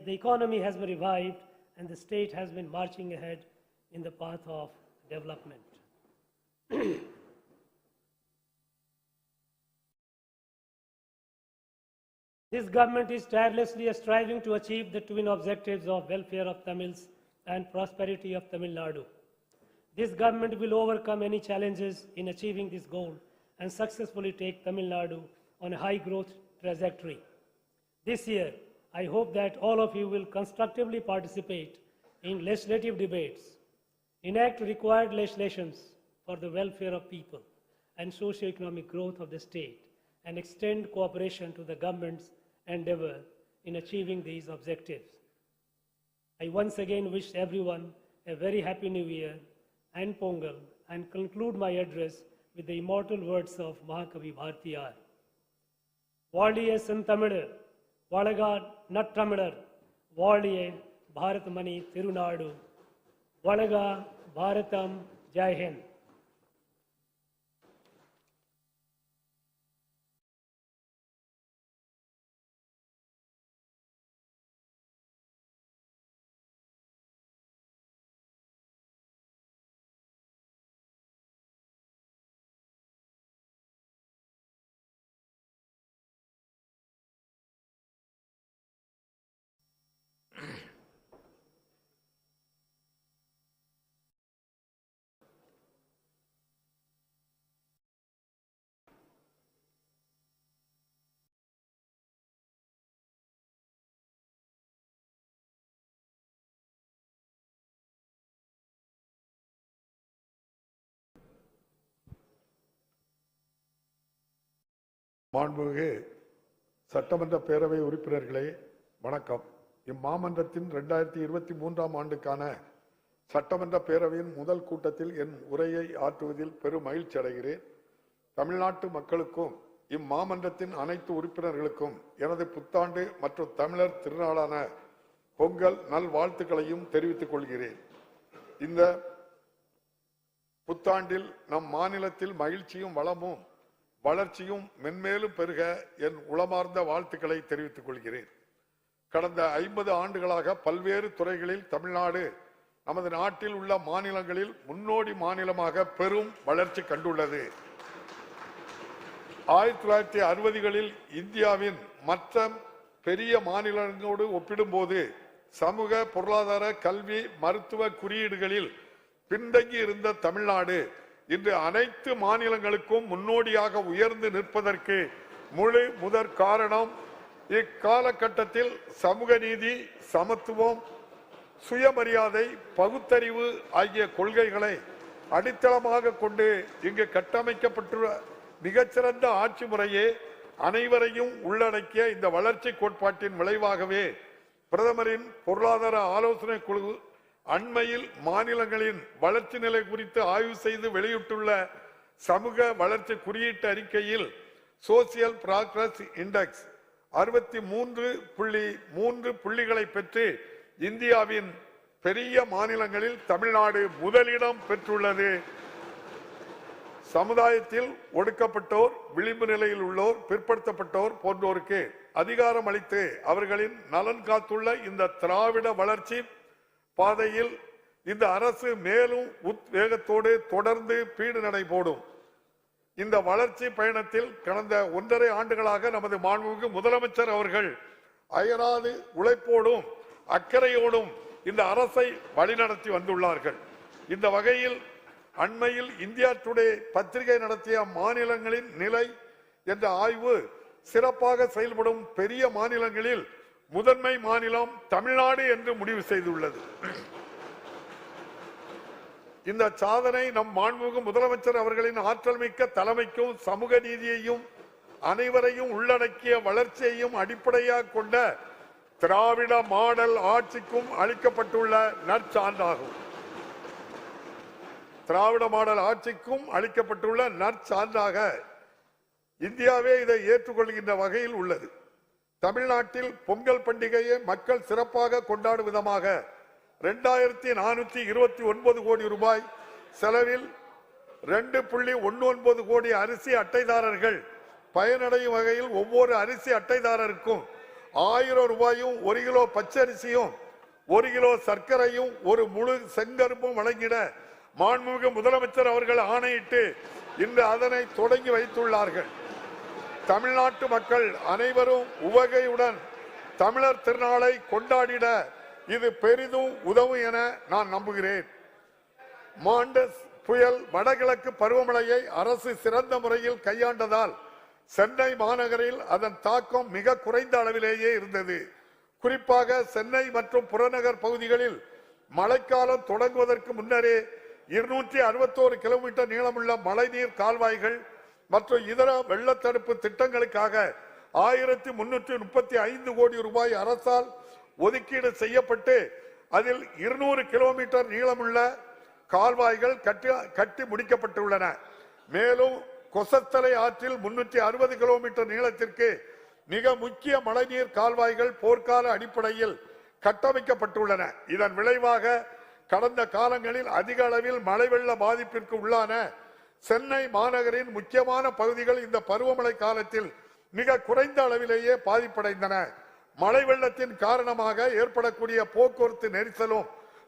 economy has been revived and the state has been marching ahead in the path of development. This government is tirelessly striving to achieve the twin objectives of welfare of Tamils and prosperity of Tamil Nadu. This government will overcome any challenges in achieving this goal and successfully take Tamil Nadu on a high growth trajectory. This year, I hope that all of you will constructively participate in legislative debates, enact required legislations for the welfare of people and socio-economic growth of the state, and extend cooperation to the government's endeavor in achieving these objectives. I once again wish everyone a very happy New Year and Pongal, and conclude my address with the immortal words of Mahakavi Bhartiyar. Valiye Santamilar, Valaga Nattamilar, Valiye Bharatmani Tirunadu, Valaga Bharatam Jai Hind. மாண்புமிகு சட்டமன்ற பேரவை உறுப்பினர்களே வணக்கம். இம்மாமன்றத்தின் 2023ஆம் ஆண்டுக்கான சட்டமன்ற பேரவையின் முதல் கூட்டத்தில் என் உரையை ஆற்றுவதில் பெரும் மகிழ்ச்சி அடைகிறேன். தமிழ்நாட்டு மக்களுக்கும் இம்மாமன்றத்தின் அனைத்து உறுப்பினர்களுக்கும் எனது புத்தாண்டு மற்றும் தமிழர் திருநாளான பொங்கல் நல்வாழ்த்துக்களையும் தெரிவித்துக் கொள்கிறேன். இந்த புத்தாண்டில் நம் மாநிலத்தில் மகிழ்ச்சியும் வளமும் வளர்ச்சியும் மென்மேலும் பெருக என் உளமார்ந்த வாழ்த்துக்களை தெரிவித்துக் கொள்கிறேன். கடந்த 50 ஆண்டுகளாக பல்வேறு துறைகளில் தமிழ்நாடு நமது நாட்டில் உள்ள மாநிலங்களில் முன்னோடி மாநிலமாக பெரும் வளர்ச்சி கண்டுள்ளது. 1960களில் இந்தியாவின் மற்ற பெரிய மாநிலங்களோடு ஒப்பிடும்போது சமூக, பொருளாதார, கல்வி, மருத்துவ குறியீடுகளில் பின்தங்கி இருந்த தமிழ்நாடு இன்று அனைத்து மாநிலங்களுக்கும் முன்னோடியாக உயர்ந்து நிற்பதற்கு முதற் காரணம் இக்காலகட்டத்தில் சமூக நீதி, சமத்துவம், சுயமரியாதை, பகுத்தறிவு ஆகிய கொள்கைகளை அடித்தளமாக கொண்டு இங்கு கட்டமைக்கப்பட்டுள்ள மிகச்சிறந்த ஆட்சி முறையே அனைவரையும் உள்ளடக்கிய இந்த வளர்ச்சி கோட்பாட்டின் விளைவாகவே பிரதமரின் பொருளாதார ஆலோசனை குழு அண்மையில் மாநிலங்களின் வளர்ச்சி நிலை குறித்து ஆய்வு செய்து வெளியிட்டுள்ள சமூக வளர்ச்சி குறியீட்டு அறிக்கையில் சோசியல் ப்ராக்ரஸ் இண்டெக்ஸ் 63.3 புள்ளிகளை பெற்று இந்தியாவின் பெரிய மாநிலங்களில் தமிழ்நாடு முதலிடம் பெற்றுள்ளது. சமுதாயத்தில் ஒடுக்கப்பட்டோர், விளிம்பு நிலையில் உள்ளோர், பிற்படுத்தப்பட்டோர் போன்றோருக்கு அதிகாரம் அளித்து அவர்களின் நலன் காத்துள்ள இந்த திராவிட வளர்ச்சி பாதையில் இந்த அரசு மேலும் உத்வேகத்தோடு தொடர்ந்து பீடு நடை போடும். இந்த வளர்ச்சி பயணத்தில் கடந்த 1.5 ஆண்டுகளாக நமது மாண்புமிகு முதலமைச்சர் அவர்கள் அயராது உழைப்போடும் அக்கறையோடும் இந்த அரசை வழிநடத்தி வந்துள்ளார்கள். இந்த வகையில் அண்மையில் இந்தியா டுடே பத்திரிகை நடத்திய மாநிலங்களின் நிலை என்ற ஆய்வு சிறப்பாக செயல்படும் பெரிய மாநிலங்களில் முதன்மை மாநிலம் தமிழ்நாடு என்று முடிவு செய்துள்ளது. இந்த சாதனை நம் மாண்புமிகு முதலமைச்சர் அவர்களின் ஆற்றல் மிக்க தலைமைக்கும் சமூக நீதியையும் அனைவரையும் உள்ளடக்கிய வளர்ச்சியையும் அடிப்படையாக கொண்ட திராவிட மாடல் ஆட்சிக்கும் அளிக்கப்பட்டுள்ள நற்சான்றாகும். திராவிட மாடல் ஆட்சிக்கும் அளிக்கப்பட்டுள்ள நற்சான்றாக இந்தியாவே இதை ஏற்றுக்கொள்கின்ற வகையில் உள்ளது. தமிழ்நாட்டில் பொங்கல் பண்டிகையை மக்கள் சிறப்பாக கொண்டாடும் விதமாக 2429 கோடி ரூபாய் செலவில் 2.19 கோடி அரிசி அட்டைதாரர்கள் பயனடையும் வகையில் ஒவ்வொரு அரிசி அட்டைதாரருக்கும் 1000 ரூபாயும் 1 கிலோ பச்சரிசியும் 1 கிலோ சர்க்கரையும் ஒரு முழு செங்கரும்பும் வழங்கிட மாண்புமிகு முதலமைச்சர் அவர்கள் ஆணையிட்டு இன்று அதனை தொடங்கி வைத்துள்ளார்கள். தமிழ்நாட்டு மக்கள் அனைவரும் உவகையுடன் தமிழர் திருநாளை கொண்டாடிட இது பெரிதும் உதவும் என நான் நம்புகிறேன். மாண்டஸ் புயல் வடகிழக்கு பருவமழையை அரசு சிறந்த முறையில் கையாண்டதால் சென்னை மாநகரில் அதன் தாக்கம் மிக குறைந்த அளவிலேயே இருந்தது. குறிப்பாக சென்னை மற்றும் புறநகர் பகுதிகளில் மழைக்காலம் தொடங்குவதற்கு முன்னரே 261 கிலோமீட்டர் நீளமுள்ள மழைநீர் கால்வாய்கள் மற்றும் இதர வெள்ளத்தடுப்பு திட்டங்களுக்காக 1335 கோடி ரூபாய் அரசால் ஒதுக்கீடு செய்யப்பட்டு அதில் 200 கிலோமீட்டர் நீளமுள்ள கால்வாய்கள் கட்டி முடிக்கப்பட்டுள்ளன. மேலும் கொசத்தலை ஆற்றில் 360 கிலோமீட்டர் நீளத்திற்கு மிக முக்கிய மழைநீர் கால்வாய்கள் போர்க்கால அடிப்படையில் கட்டமைக்கப்பட்டுள்ளன. இதன் விளைவாக கடந்த காலங்களில் அதிக அளவில் மழை வெள்ள பாதிப்பிற்கு உள்ளான சென்னை மாநகரின் முக்கியமான பகுதிகள் இந்த பருவமழை காலத்தில் மிக குறைந்த அளவிலேயே பாதிப்படைந்தன. மழை வெள்ளத்தின் காரணமாக ஏற்படக்கூடிய போக்குவரத்து நெரிசலும்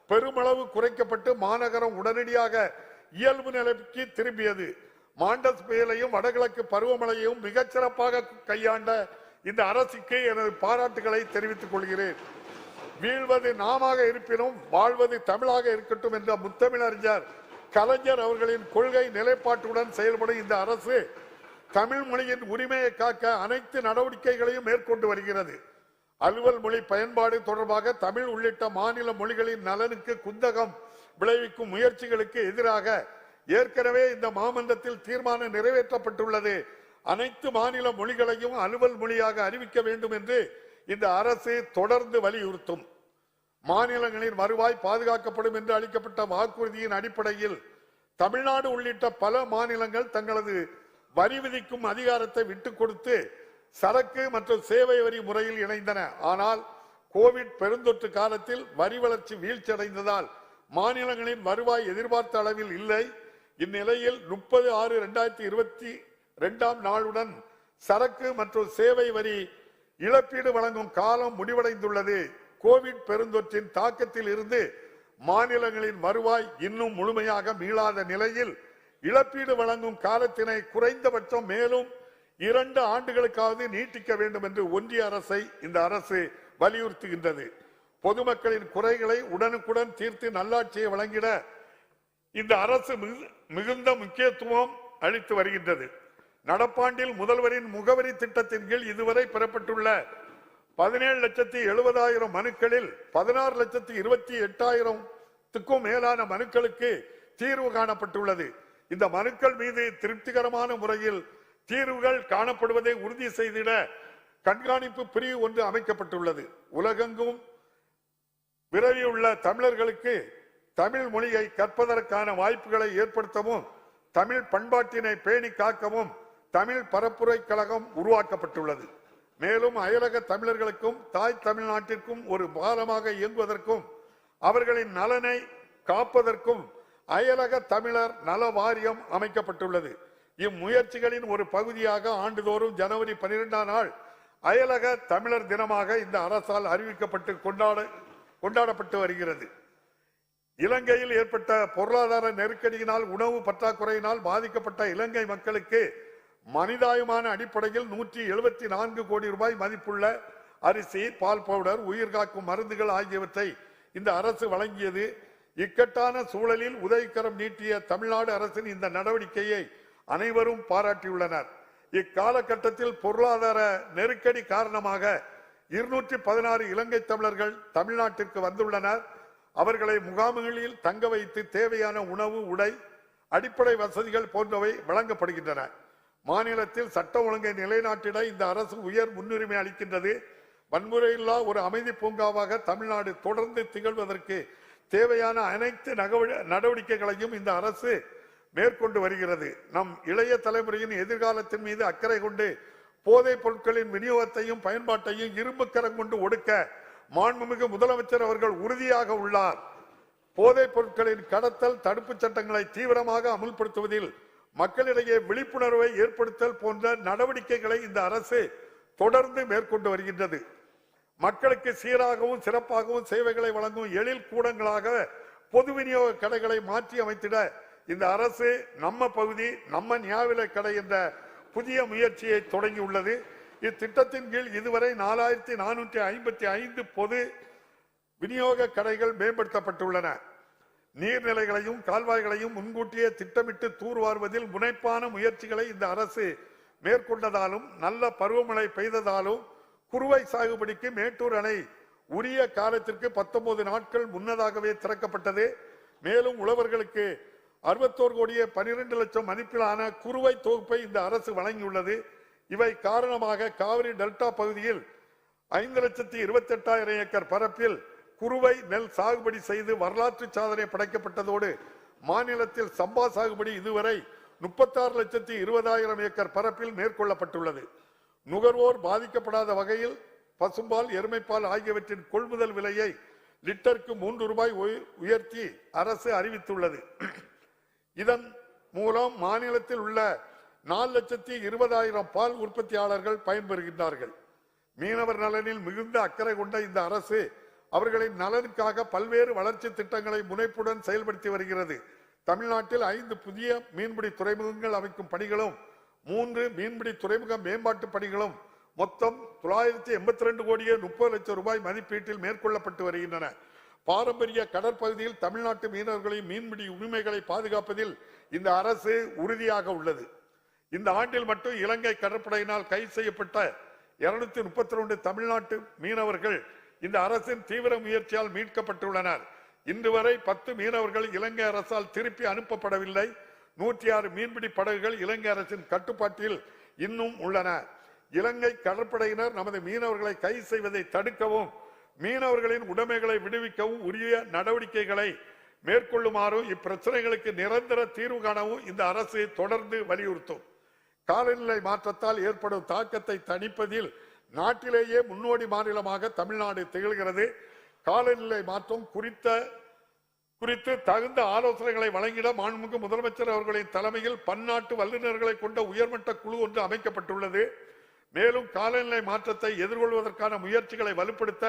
பெருமளவு குறைக்கப்பட்டு மாநகரம் உடனடியாக இயல்பு நிலைக்கு திரும்பியது. மாண்டஸ் புயலையும் வடகிழக்கு பருவமழையையும் மிகச்சிறப்பாக கையாண்ட இந்த அரசுக்கு எனது பாராட்டுகளை தெரிவித்துக் கொள்கிறேன். வீழ்வது நாமாக இருப்பினும் வாழ்வது தமிழாக இருக்கட்டும் என்ற முத்தமிழறிஞர் கலைஞர் அவர்களின் கொள்கை நிலைப்பாட்டுடன் செயல்படும் இந்த அரசு தமிழ் மொழியின் உரிமையை காக்க அனைத்து நடவடிக்கைகளையும் மேற்கொண்டு வருகிறது. அலுவல் மொழி பயன்பாடு தொடர்பாக தமிழ் உள்ளிட்ட மாநில மொழிகளின் நலனுக்கு குந்தகம் விளைவிக்கும் முயற்சிகளுக்கு எதிராக ஏற்கனவே இந்த மாமன்றத்தில் தீர்மானம் நிறைவேற்றப்பட்டுள்ளது. அனைத்து மாநில மொழிகளையும் அலுவல் மொழியாக அறிவிக்க வேண்டும் என்று இந்த அரசு தொடர்ந்து வலியுறுத்தும். மாநிலங்களின் வருவாய் பாதுகாக்கப்படும் என்று அளிக்கப்பட்ட வாக்குறுதியின் அடிப்படையில் தமிழ்நாடு உள்ளிட்ட பல மாநிலங்கள் தங்களது வரி விதிக்கும் அதிகாரத்தை விட்டுக் கொடுத்து சரக்கு மற்றும் சேவை வரி முறையில் இணைந்தன. ஆனால் கோவிட் பெருந்தொற்று காலத்தில் வரி வளர்ச்சி வீழ்ச்சியடைந்ததால் மாநிலங்களின் வருவாய் எதிர்பார்த்த அளவில் இல்லை. இந்நிலையில் 30/6/2022 நாளுடன் சரக்கு மற்றும் சேவை வரி இழப்பீடு வழங்கும் காலம் முடிவடைந்துள்ளது. கோவிட் பெருந்தொற்றின் தாக்கத்தில் இருந்து மாநிலங்களின் வருவாய் இன்னும் முழுமையாக மீளாத நிலையில் இழப்பீடு வழங்கும் காலத்தினை குறைந்தபட்சம் மேலும் 2 ஆண்டுகளுக்காவது நீட்டிக்க வேண்டும் என்று ஒன்றிய அரசை இந்த அரசு வலியுறுத்துகின்றது. பொதுமக்களின் குறைகளை உடனுக்குடன் தீர்த்து நல்லாட்சியை வழங்கிட இந்த அரசு மிகுந்த முக்கியத்துவம் அளித்து வருகின்றது. நடப்பாண்டில் முதல்வரின் முகவரி திட்டத்தின் கீழ் இதுவரை பெறப்பட்டுள்ள 17,70,000 மனுக்களில் 16,28,000 மேலான மனுக்களுக்கு தீர்வு காணப்பட்டுள்ளது. இந்த மனுக்கள் மீது திருப்திகரமான முறையில் தீர்வுகள் காணப்படுவதை உறுதி செய்திட கண்காணிப்பு பிரிவு ஒன்று அமைக்கப்பட்டுள்ளது. உலகெங்கும் விரவியுள்ள தமிழர்களுக்கு தமிழ் மொழியை கற்பதற்கான வாய்ப்புகளை ஏற்படுத்தவும் தமிழ் பண்பாட்டினை பேணி காக்கவும் தமிழ் பரப்புரை கழகம் உருவாக்கப்பட்டுள்ளது. மேலும் அயலக தமிழர்களுக்கும் தாய் தமிழ்நாட்டிற்கும் ஒரு பாலமாக இயங்குவதற்கும் அவர்களின் நலனை காப்பதற்கும் அயலக தமிழர் நல வாரியம் அமைக்கப்பட்டுள்ளது. இம்முயற்சிகளின் ஒரு பகுதியாக ஆண்டுதோறும் ஜனவரி 12ஆம் நாள் அயலக தமிழர் தினமாக இந்த அரசால் அறிவிக்கப்பட்டு கொண்டாடப்பட்டு வருகிறது. இலங்கையில் ஏற்பட்ட பொருளாதார நெருக்கடியினால் உணவு பற்றாக்குறையினால் பாதிக்கப்பட்ட இலங்கை மக்களுக்கு மனிதாயமான அடிப்படையில் 174 கோடி ரூபாய் மதிப்புள்ள அரிசி, பால் பவுடர், உயிர்காக்கும் மருந்துகள் ஆகியவற்றை இந்த அரசு வழங்கியது. இக்கட்டான சூழலில் உதவிக்கரம் நீட்டிய தமிழ்நாடு அரசின் இந்த நடவடிக்கையை அனைவரும் பாராட்டியுள்ளனர். இக்காலகட்டத்தில் பொருளாதார நெருக்கடி காரணமாக 216 இலங்கை தமிழர்கள் தமிழ்நாட்டிற்கு வந்துள்ளனர். அவர்களை முகாம்களில் தங்க வைத்து தேவையான உணவு, உடை, அடிப்படை வசதிகள் போன்றவை வழங்கப்படுகின்றன. மாநிலத்தில் சட்ட ஒழுங்கை நிலைநாட்டிட இந்த அரசு உயர் முன்னுரிமை அளிக்கின்றது. வன்முறையில்லா ஒரு அமைதி பூங்காவாக தமிழ்நாடு தொடர்ந்து திகழ்வதற்கு தேவையான அனைத்து நடவடிக்கைகளையும் இந்த அரசு மேற்கொண்டு வருகிறது. நம் இளைய தலைமுறையின் எதிர்காலத்தின் மீது அக்கறை கொண்டு போதைப் பொருட்களின் விநியோகத்தையும் பயன்பாட்டையும் இரும்பு கரம் கொண்டு ஒடுக்க மாண்புமிகு முதலமைச்சர் அவர்கள் உறுதியாக உள்ளார். போதைப் பொருட்களின் கடத்தல் தடுப்பு சட்டங்களை தீவிரமாக அமுல்படுத்துவதில் மக்களிடையே விழிப்புணர்வை ஏற்படுத்தல் போன்ற நடவடிக்கைகளை இந்த அரசு தொடர்ந்து மேற்கொண்டு வருகின்றது. மக்களுக்கு சீராகவும் சிறப்பாகவும் சேவைகளை வழங்கும் எழில் கூடங்களாக பொது விநியோக கடைகளை மாற்றி அமைத்திட இந்த அரசு நம்ம பகுதி நம்ம நியாய கடை என்ற புதிய முயற்சியை தொடங்கியுள்ளது. இத்திட்டத்தின் கீழ் இதுவரை 4455 பொது விநியோக கடைகள் மேம்படுத்தப்பட்டுள்ளன. நீர்நிலைகளையும் கால்வாய்களையும் முன்கூட்டியே திட்டமிட்டு தூர்வாருவதில் முனைப்பான முயற்சிகளை இந்த அரசு மேற்கொண்டதாலும் நல்ல பருவமழை பெய்ததாலும் குறுவை சாகுபடிக்கு மேட்டூர் அணை உரிய காலத்திற்கு 19 நாட்கள் முன்னதாகவே திறக்கப்பட்டது. மேலும் உழவர்களுக்கு 61 கோடியே 12 லட்சம் மதிப்பிலான குறுவை தொகுப்பை இந்த அரசு வழங்கியுள்ளது. இவை காரணமாக காவிரி டெல்டா பகுதியில் 5,28,000 ஏக்கர் பரப்பில் குறுவை நெல் சாகுபடி செய்து வரலாற்று சாதனை படைக்கப்பட்டதோடு மாநிலத்தில் சம்பா சாகுபடி இதுவரை 36,20,000 ஏக்கர் பரப்பில் மேற்கொள்ளப்பட்டுள்ளது. நுகர்வோர் பாதிக்கப்படாத வகையில் பசும்பால், எருமைப்பால் ஆகியவற்றின் கொள்முதல் விலையை லிட்டருக்கு 3 ரூபாய் உயர்த்தி அரசு அறிவித்துள்ளது. இதன் மூலம் மாநிலத்தில் உள்ள 4,20,000 பால் உற்பத்தியாளர்கள் பயன்பெறுகின்றார்கள். மீனவர் நலனில் மிகுந்த அக்கறை கொண்ட இந்த அரசு அவர்களின் நலனுக்காக பல்வேறு வளர்ச்சி திட்டங்களை முனைப்புடன் செயல்படுத்தி வருகிறது. தமிழ்நாட்டில் 5 புதிய மீன்பிடி துறைமுகங்கள் அமைக்கும் பணிகளும் 3 மீன்பிடி துறைமுக மேம்பாட்டு பணிகளும் மொத்தம் 982 கோடியே 30 லட்சம் ரூபாய் மதிப்பீட்டில் மேற்கொள்ளப்பட்டு வருகின்றன. பாரம்பரிய கடற்பகுதியில் தமிழ்நாட்டு மீனவர்களின் மீன்பிடி உரிமைகளை பாதுகாப்பதில் இந்த அரசு உறுதியாக உள்ளது. இந்த ஆண்டில் மட்டும் இலங்கை கடற்படையினால் கைது செய்யப்பட்ட 232 தமிழ்நாட்டு மீனவர்கள் இந்த அரசின் தீவிர முயற்சியால் மீட்கப்பட்டுள்ளனர். இன்று வரை 10 மீனவர்கள் இலங்கை அரசால் திருப்பி அனுப்பப்படவில்லை. 106 மீன்பிடி படகுகள் இலங்கை அரசின் கட்டுப்பாட்டில் இன்னும் உள்ளன. இலங்கை கடற்படையினர் நமது மீனவர்களை கைது செய்வதை தடுக்கவும் மீனவர்களின் உடைமைகளை விடுவிக்கவும் உரிய நடவடிக்கைகளை மேற்கொள்ளுமாறும் இப்பிரச்சனைகளுக்கு நிரந்தர தீர்வு காணவும் இந்த அரசு தொடர்ந்து வலியுறுத்தும். காலநிலை மாற்றத்தால் ஏற்படும் தாக்கத்தை தணிப்பதில் நாட்டிலேயே முன்னோடி மாநிலமாக தமிழ்நாடு திகழ்கிறது. காலநிலை மாற்றம் குறித்து தகுந்த ஆலோசனைகளை வழங்கிட மாண்புமிகு முதலமைச்சர் அவர்களின் தலைமையில் பன்னாட்டு வல்லுநர்களை கொண்ட உயர்மட்ட குழு ஒன்று அமைக்கப்பட்டுள்ளது. மேலும் காலநிலை மாற்றத்தை எதிர்கொள்வதற்கான முயற்சிகளை வலுப்படுத்த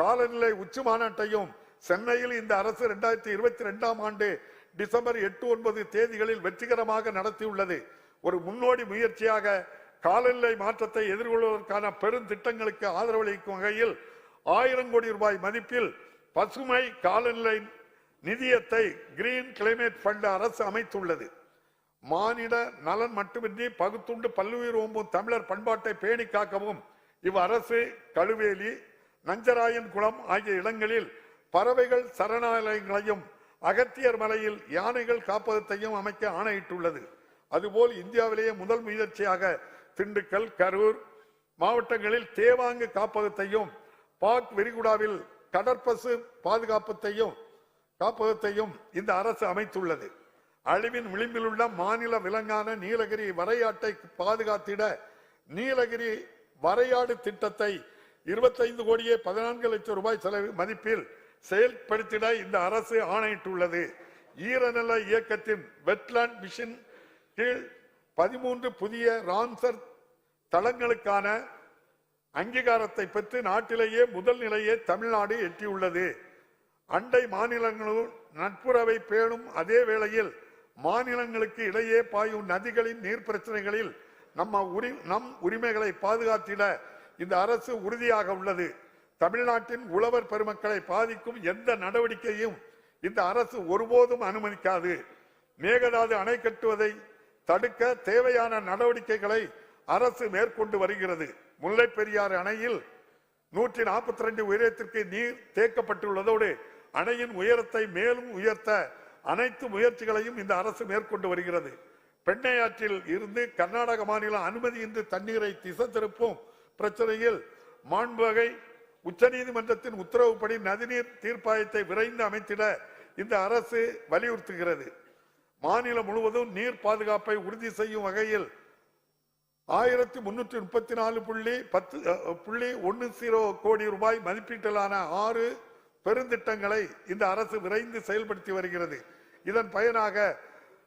காலநிலை உச்சி மாநாட்டையும் சென்னையில் இந்த அரசு 2022ஆம் ஆண்டு டிசம்பர் 8-9 தேதிகளில் வெற்றிகரமாக நடத்தியுள்ளது. ஒரு முன்னோடி முயற்சியாக காலநிலை மாற்றத்தை எதிர்கொள்வதற்கான பெரும் திட்டங்களுக்கு ஆதரவளிக்கும் வகையில் 1000 கோடி ரூபாய் மதிப்பில் பசுமை காலநிலை நிதியத்தை கிரீன் கிளைமேட் ஃபண்ட் அரசு அமைத்துள்ளது. மானிட நலன் மட்டுமின்றி பகுத்துண்டு பல்லுயிர் ஓம்பும் தமிழர் பண்பாட்டை பேணி காக்கவும் இவ்வரசு கழுவேலி, நஞ்சராயன் குளம் ஆகிய இடங்களில் பறவைகள் சரணாலயங்களையும் அகத்தியர் மலையில் யானைகள் காப்பகத்தையும் அமைக்க ஆணையிட்டுள்ளது. அதுபோல் இந்தியாவிலேயே முதல் முயற்சியாக திண்டுக்கல், கரூர் மாவட்டங்களில் தேவாங்கு காப்பகத்தையும் பாக் விரிகுடாவில் கடற்பசு காப்பகத்தையும் இந்த அரசு அமைத்துள்ளது. அழிவின் விளிம்பில் உள்ள மாநில விலங்கான நீலகிரி வரையாட்டை பாதுகாத்திட நீலகிரி வரையாடு திட்டத்தை 25 கோடியே 14 லட்சம் ரூபாய் செலவு மதிப்பில் செயல்படுத்திட இந்த அரசு ஆணையிட்டுள்ளது. ஈரநில இயக்கத்தின் வெட்லாண்ட் மிஷன் கீழ் 13 புதிய ராம்சர் தளங்களுக்கான அங்கீகாரத்தை பெற்று நாட்டிலேயே முதல் நிலையை தமிழ்நாடு எட்டியுள்ளது. அண்டை மாநிலங்களும் நட்புறவை பேணும் அதே வேளையில் மாநிலங்களுக்கு இடையே பாயும் நதிகளின் நீர் பிரச்சனைகளில் நம் உரிமைகளை பாதுகாத்திட இந்த அரசு உறுதியாக உள்ளது. தமிழ்நாட்டின் உழவர் பெருமக்களை பாதிக்கும் எந்த நடவடிக்கையும் இந்த அரசு ஒருபோதும் அனுமதிக்காது. மேகதாது அணை கட்டுவதை தடுக்க தேவையான நடவடிக்கைகளை அரசு மேற்கொண்டு வருகிறது. முல்லை பெரியாறு அணையில் 142 உயரத்திற்கு நீர் தேக்கப்பட்டுள்ளதோடு அணையின் உயரத்தை மேலும் உயர்த்த அனைத்து முயற்சிகளையும் இந்த அரசு மேற்கொண்டு வருகிறது. பெண்ணையாற்றில் இருந்து கர்நாடக மாநிலம் அனுமதியின்றி தண்ணீரை திசை திருப்பும் பிரச்சனையில் மாண்புவகை உச்சநீதிமன்றத்தின் உத்தரவுப்படி நதிநீர் தீர்ப்பாயத்தை விரைந்து அமைத்திட இந்த அரசு வலியுறுத்துகிறது. மாநிலம் முழுவதும் நீர் பாதுகாப்பை உறுதி செய்யும் வகையில் 1334.10 கோடி ரூபாய் மதிப்பீட்டிலான 6 பெருந்திட்டங்களை இந்த அரசு விரைந்து செயல்படுத்தி வருகிறது. இதன் பயனாக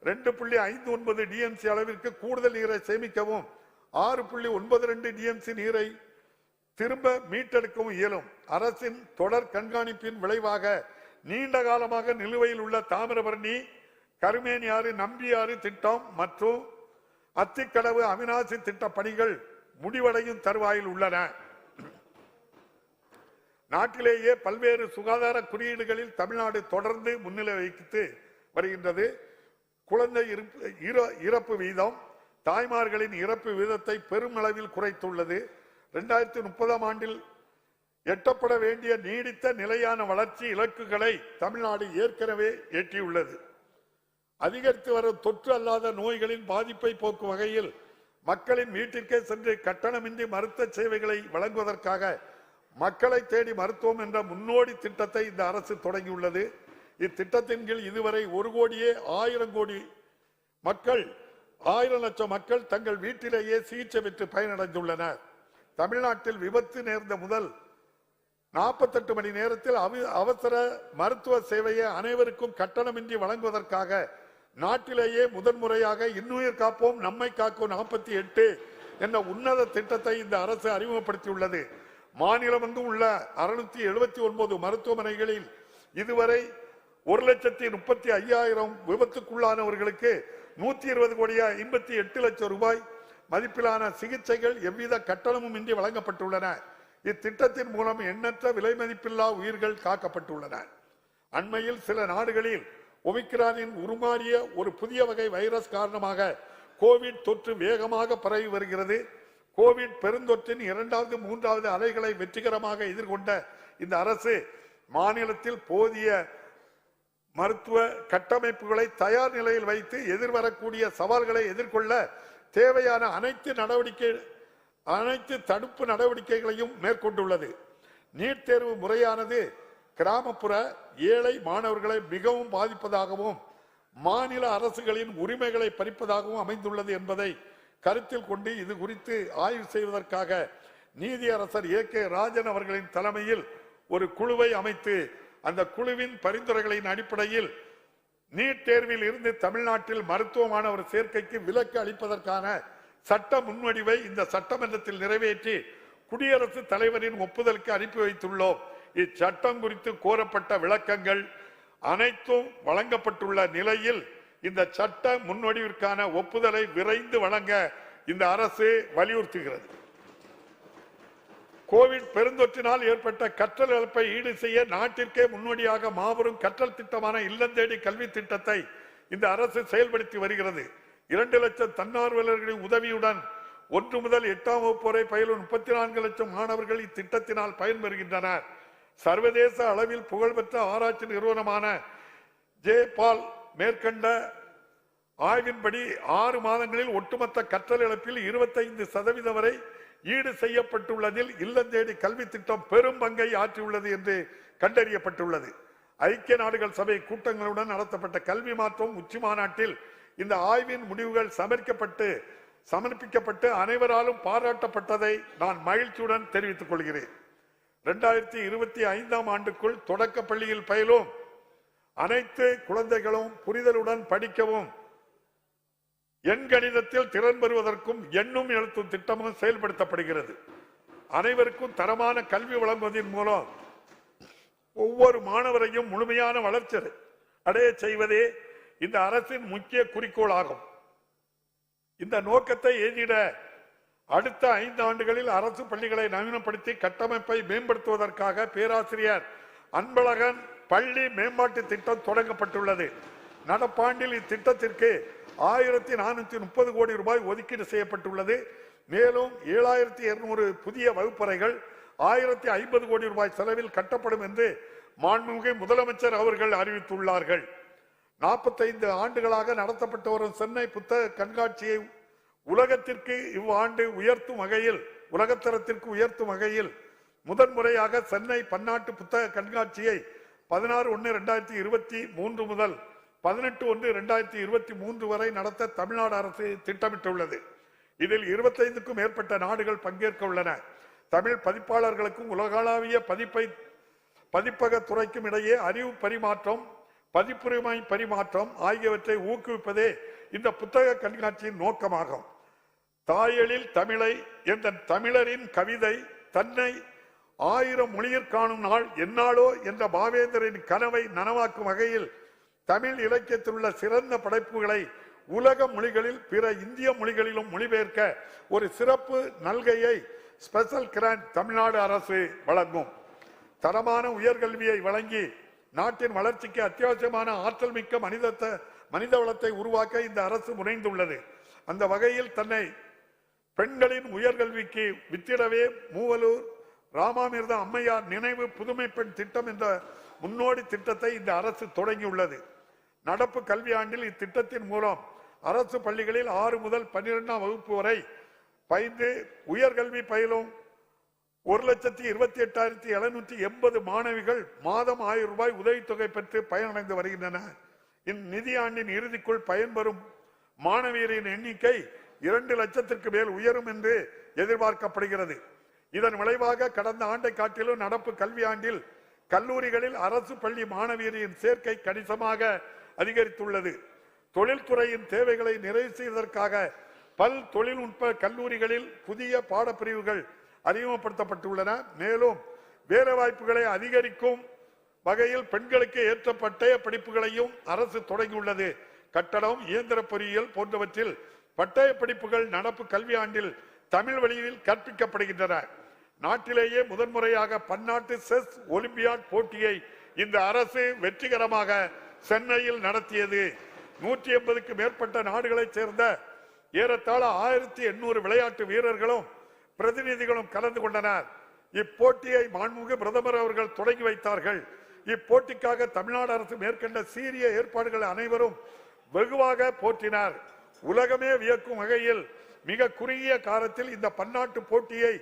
2.59 டிஎம்சி அளவிற்கு கூடுதல் நீரை சேமிக்கவும் 6.92 டிஎம்சி நீரை திரும்ப மீட்டெடுக்கவும் இயலும். அரசின் தொடர் கண்காணிப்பின் விளைவாக நீண்ட காலமாக நிலுவையில் உள்ள தாமிரபரணி, கருமேனியாறு, நம்பியாறு திட்டம் மற்றும் அத்திக்கடவு, அவிநாசி திட்ட பணிகள் முடிவடையும் தருவாயில் உள்ளன. நாட்டிலேயே பல்வேறு சுகாதார குறியீடுகளில் தமிழ்நாடு தொடர்ந்து முன்னிலை வகித்து வருகின்றது. குழந்தை இறப்பு வீதம் தாய்மார்களின் இறப்பு வீதத்தை பெருமளவில் குறைத்துள்ளது. 2030 ஆண்டில் எட்டப்பட வேண்டிய நீடித்த நிலையான வளர்ச்சி இலக்குகளை தமிழ்நாடு ஏற்கனவே எட்டியுள்ளது. அதிகரித்து வரும் தொற்று அல்லாத நோய்களின் பாதிப்பை போக்கும் வகையில் மக்களின் வீட்டிற்கே சென்று கட்டணமின்றி மருத்துவ சேவைகளை வழங்குவதற்காக மக்களை தேடி மருத்துவம் என்ற முன்னோடி திட்டத்தை இந்த அரசு தொடங்கியுள்ளது. இத்திட்டத்தின் கீழ் இதுவரை 1,00,00,000 லட்சம் மக்கள் தங்கள் வீட்டிலேயே சிகிச்சை பெற்று பயனடைந்துள்ளனர். தமிழ்நாட்டில் விபத்து நேர்ந்த முதல் 48 மணி நேரத்தில் அவசர மருத்துவ சேவையை அனைவருக்கும் கட்டணமின்றி வழங்குவதற்காக நாட்டிலேயே முதன்முறையாக இன்னுயிர் காப்போம் நம்மை காக்கும் 48 என்ற உன்னத திட்டத்தை இந்த அரசு அறிமுகப்படுத்தியுள்ளது. மாநிலமெங்கும் உள்ள 679 மருத்துவமனைகளில் இதுவரை 1,35,000 விபத்துக்குள்ளானவர்களுக்கு 120,58 லட்சம் ரூபாய் மதிப்பிலான சிகிச்சைகள் எவ்வித கட்டணமும் இன்றி வழங்கப்பட்டுள்ளன. இத்திட்டத்தின் மூலம் எண்ணற்ற விலை மதிப்பில்லா உயிர்கள் காக்கப்பட்டுள்ளன. அண்மையில் சில நாடுகளில் ஒமிக்ரானின் உருமாறிய ஒரு புதிய வகை வைரஸ் காரணமாக கோவிட் தொற்று வேகமாக பரவி வருகிறது. கோவிட் பெருந்தொற்றின் 2வது 3வது அலைகளை வெற்றிகரமாக எதிர்கொண்ட இந்த அரசு மாநிலத்தில் போதிய மருத்துவ கட்டமைப்புகளை தயார் நிலையில் வைத்து எதிர்வரக்கூடிய சவால்களை எதிர்கொள்ள தேவையான அனைத்து தடுப்பு நடவடிக்கைகளையும் மேற்கொண்டுள்ளது. நீட் தேர்வு முறையானது கிராமப்புற ஏழை மாணவர்களை மிகவும் பாதிப்பதாகவும் மாநில அரசுகளின் உரிமைகளை பறிப்பதாகவும் அமைந்துள்ளது என்பதை கருத்தில் கொண்டு இது குறித்து ஆய்வு செய்வதற்காக நீதியரசர் ஏ கே ராஜன் அவர்களின் தலைமையில் ஒரு குழுவை அமைத்து அந்த குழுவின் பரிந்துரைகளின் அடிப்படையில் நீட் தேர்வில் இருந்து தமிழ்நாட்டில் மருத்துவ மாணவர் சேர்க்கைக்கு விலக்கு அளிப்பதற்கான சட்ட முன்வடிவை இந்த சட்டமன்றத்தில் நிறைவேற்றி குடியரசுத் தலைவரின் ஒப்புதலுக்கு அனுப்பி வைத்துள்ளோம். இச்சட்டம் குறித்து கோரப்பட்ட விளக்கங்கள் அனைத்தும் வழங்கப்பட்டுள்ள நிலையில் இந்த சட்ட முன்வடிவிற்கான ஒப்புதலை விரைந்து வழங்க இந்த அரசு வலியுறுத்துகிறது. கோவிட் பெருந்தொற்றினால் ஏற்பட்ட கற்றல் இழப்பை ஈடு செய்ய நாட்டிற்கே முன்னோடியாக மாபெரும் கற்றல் திட்டமான இல்லந்தேடி கல்வி திட்டத்தை இந்த அரசு செயல்படுத்தி வருகிறது. 2 லட்சம் தன்னார்வலர்களின் உதவியுடன் 1 முதல் 8ஆம் வகுப்பு வரை பயிலும் 34 லட்சம் மாணவர்கள் இத்திட்டத்தினால் பயன்பெறுகின்றனர். சர்வதேச அளவில் புகழ்பெற்ற ஆராய்ச்சி நிறுவனமான ஜேபால் மேற்கண்ட ஆய்வின்படி 6 மாதங்களில் ஒட்டுமொத்த கற்றல் இழப்பில் 25% வரை ஈடு செய்யப்பட்டுள்ளதில் இல்லந்தேடி கல்வி திட்டம் பெரும் பங்கை ஆற்றியுள்ளது என்று கண்டறியப்பட்டுள்ளது. ஐக்கிய நாடுகள் சபை கூட்டங்களுடன் நடத்தப்பட்ட கல்வி மாற்றம் உச்சி மாநாட்டில் இந்த ஆய்வின் முடிவுகள் சமர்ப்பிக்கப்பட்டு அனைவராலும் பாராட்டப்பட்டதை நான் மகிழ்ச்சியுடன் தெரிவித்துக் கொள்கிறேன். 2025ஆம் ஆண்டுக்குள் தொடக்க பள்ளியில் பயிலும் அனைத்து குழந்தைகளும் புரிதலுடன் படிக்கவும் எண்கணிதத்தில் திறன் பெறுவதற்கும் எண்ணும் எழுத்தும் திட்டமும் செயல்படுத்தப்படுகிறது. அனைவருக்கும் தரமான கல்வி வழங்குவதன் மூலம் ஒவ்வொரு மாணவரையும் முழுமையான வளர்ச்சி அடைய செய்வதே இந்த அரசின் முக்கிய குறிக்கோள் ஆகும். இந்த நோக்கத்தை எய்திட அடுத்த 5 ஆண்டுகளில் அரசு பள்ளிகளை நவீனப்படுத்தி கட்டமைப்பை மேம்படுத்துவதற்காக பேராசிரியர் அன்பழகன் பள்ளி மேம்பாட்டு திட்டம் தொடங்கப்பட்டுள்ளது. நடப்பாண்டில் இத்திட்டத்திற்கு 1430 கோடி ரூபாய் ஒதுக்கீடு செய்யப்பட்டுள்ளது. மேலும் 7200 புதிய வகுப்பறைகள், 1050 கோடி ரூபாய் செலவில் கட்டப்படும் என்று மாண்புமிகு முதலமைச்சர் அவர்கள் அறிவித்துள்ளார்கள். 45 ஆண்டுகளாக நடத்தப்பட்டு வரும் சென்னை புத்தக கண்காட்சியை உலகத்திற்கு இவ்வாண்டு உலகத்தரத்திற்கு உயர்த்தும் வகையில் முதன்முறையாக சென்னை பன்னாட்டு புத்தக கண்காட்சியை 16/1/2023 முதல் 18/1/2023 வரை நடத்த தமிழ்நாடு அரசு திட்டமிட்டுள்ளது. இதில் 25க்கும் மேற்பட்ட நாடுகள் பங்கேற்க உள்ளன. தமிழ் பதிப்பாளர்களுக்கும் உலகளாவிய பதிப்பக துறைக்கும் இடையே அறிவு பரிமாற்றம், பதிப்புரிமை பரிமாற்றம் ஆகியவற்றை ஊக்குவிப்பதே இந்த புத்தக கண்காட்சியின் நோக்கமாகும். தாயெழில் தமிழை என்ற தமிழரின் கவிதை தன்னை 1000 மொழியிற் காணும் நாள் என்னாலோ என்ற பாவேந்தரின் கனவை நனவாக்கும் வகையில் தமிழ் இலக்கியத்தில் உள்ள சிறந்த படைப்புகளை உலக மொழிகளில் பிற இந்திய மொழிகளிலும் மொழிபெயர்க்க ஒரு சிறப்பு நல்கையை ஸ்பெஷல் கிராண்ட் தமிழ்நாடு அரசு வழங்கும். தரமான உயர்கல்வியை வழங்கி நாட்டின் வளர்ச்சிக்கு அத்தியாவசியமான ஆற்றல் மிக்க மனித வளத்தை உருவாக்க இந்த அரசு முனைந்துள்ளது. அந்த வகையில் தன்னை பெண்களின் உயர்கல்விக்கு வித்திடவே மூவலூர் ராமாமிர்த அம்மையார் நினைவு புதுமை பெண் திட்டம் என்ற முன்னோடி திட்டத்தை இந்த அரசு தொடங்கியுள்ளது. நடப்பு கல்வியாண்டில் இத்திட்டத்தின் மூலம் அரசு பள்ளிகளில் 6 முதல் 12ஆம் வகுப்பு வரை பயின்று உயர்கல்வி பயிலும் 1,28,780 மாணவிகள் மாதம் 1000 ரூபாய் உதவித்தொகை பெற்று பயனடைந்து வருகின்றனர். இந்நிதியாண்டின் இறுதிக்குள் பயன்பெறும் மாணவியரின் எண்ணிக்கை 2 லட்சத்திற்கு மேல் உயரும் என்று எதிர்பார்க்கப்படுகிறது. இதன் விளைவாக கடந்த ஆண்டை காட்டிலும் நடப்பு கல்வியாண்டில் கல்லூரிகளில் அரசு பள்ளி மாணவியரின் சேர்க்கை கணிசமாக அதிகரித்துள்ளது. தொழில்துறையின் தேவைகளை நிறைவு செய்வதற்காக பல் தொழில்நுட்ப கல்லூரிகளில் புதிய பாடப்பிரிவுகள் அறிமுகப்படுத்தப்பட்டுள்ளன. மேலும் வேலைவாய்ப்புகளை அதிகரிக்கும் வகையில் பெண்களுக்கு ஏற்ற பட்டய படிப்புகளையும் அரசு தொடங்கியுள்ளது. கட்டடம், இயந்திர பொறியியல் போன்றவற்றில் பட்டய படிப்புகள் நடப்பு கல்வியாண்டில் தமிழ் வழியில் கற்பிக்கப்படுகின்றன. நாட்டிலேயே முதன்முறையாக பன்னாட்டு செஸ் ஒலிம்பியாட் போட்டியை இந்த அரசு வெற்றிகரமாக சென்னையில் நடத்தியது. 180க்கு மேற்பட்ட நாடுகளைச் சேர்ந்த ஏறத்தாழ 1800 விளையாட்டு வீரர்களும் பிரதிநிதிகளும் கலந்து கொண்டனர். இப்போட்டியை மாண்புமிகு பிரதமர் அவர்கள் தொடங்கி வைத்தார்கள். இப்போட்டிக்காக தமிழ்நாடு அரசு மேற்கொண்ட சீரிய ஏற்பாடுகள் அனைவரும் வெகுவாக போற்றினார். உலகமே வியக்கும் வகையில் மிக குறுகிய காலத்தில் இந்த பன்னாட்டு போட்டியை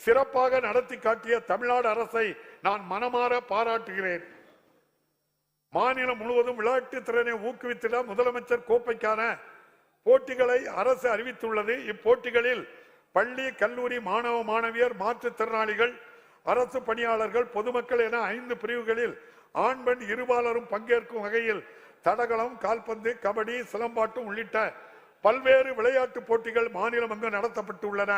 சிறப்பாக நடத்தி காட்டிய தமிழ்நாடு அரசை நான் மனமாற பாராட்டுகிறேன். மாநிலம் முழுவதும் விளையாட்டு திறனை ஊக்குவித்திட முதலமைச்சர் கோப்பைக்கான போட்டிகளை அரசு அறிவித்துள்ளது. இப்போட்டிகளில் பள்ளி, கல்லூரி மாணவ மாணவியர், மாற்றுத்திறனாளிகள், அரசு பணியாளர்கள், பொதுமக்கள் என 5 பிரிவுகளில் ஆண் பெண் இருபாலரும் பங்கேற்கும் வகையில் தடகளம், கால்பந்து, கபடி, சிலம்பாட்டம் உள்ளிட்ட பல்வேறு விளையாட்டு போட்டிகள் மாநிலம் அங்கு நடத்தப்பட்டுள்ளன.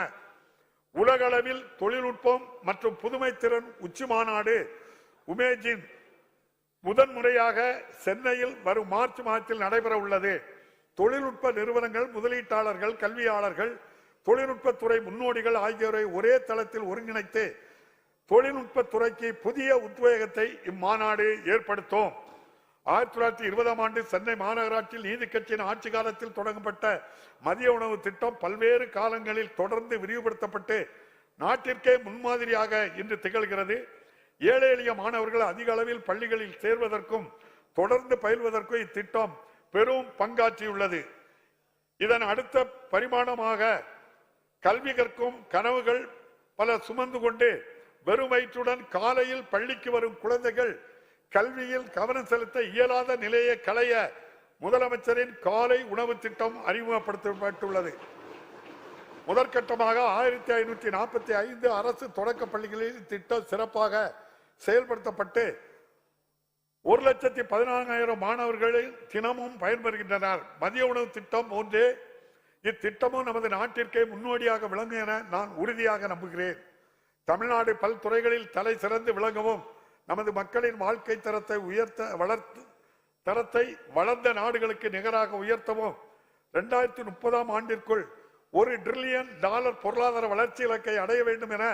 உலகளவில் தொழில்நுட்பம் மற்றும் புதுமை திறன் உச்சி மாநாடு உமேஜின் முதன்முறையாக சென்னையில் வரும் மார்ச் மாதத்தில் நடைபெற உள்ளது. தொழில்நுட்ப நிறுவனங்கள், முதலீட்டாளர்கள், கல்வியாளர்கள், தொழில்நுட்பத்துறை முன்னோடிகள் ஆகியோரை ஒரே தளத்தில் ஒருங்கிணைத்து தொழில்நுட்பத்துறைக்கு புதிய உத்வேகத்தை இம்மாநாடு ஏற்படுத்தும். 1920ஆம் ஆண்டு சென்னை மாநகராட்சியில் நீதி கட்சியின் ஆட்சி காலத்தில் தொடங்கப்பட்ட மதிய உணவு திட்டம் பல்வேறு காலங்களில் தொடர்ந்து விரிவுபடுத்தப்பட்டு நாட்டிற்கே முன்மாதிரியாக இன்று திகழ்கிறது. ஏழை எளிய மாணவர்கள் அதிக அளவில் பள்ளிகளில் சேர்வதற்கும் தொடர்ந்து பயில்வதற்கும் இத்திட்டம் பெரும் பங்காற்றியுள்ளது. இதன் அடுத்த பரிமாணமாக கல்வி கற்கும் கனவுகள் பல சுமந்து கொண்டு வெறும் வயிற்றுடன் காலையில் பள்ளிக்கு வரும் குழந்தைகள் கல்வியில் கவனம் செலுத்த இயலாத நிலையை களைய முதலமைச்சரின் காலை உணவு திட்டம் அறிமுகப்படுத்தப்பட்டுள்ளது. முதற்கட்டமாக 1545 அரசு தொடக்க பள்ளிகளில் திட்டம் சிறப்பாக செயல்படுத்தப்பட்டு 1,14,000 மாணவர்களில் தினமும் பயன்பெறுகின்றனர். மதிய உணவு திட்டம் போன்றே இத்திட்டமும் நமது நாட்டிற்கே முன்னோடியாக விளங்கும் என நான் உறுதியாக நம்புகிறேன். தமிழ்நாடு பல்துறைகளில் தலை சிறந்து விளங்கவும் நமது மக்களின் வாழ்க்கை தரத்தை வளர்ந்த நாடுகளுக்கு நிகராக உயர்த்தவும் 2030ஆம் ஆண்டிற்குள் $1 டிரில்லியன் பொருளாதார வளர்ச்சி இலக்கை அடைய வேண்டும் என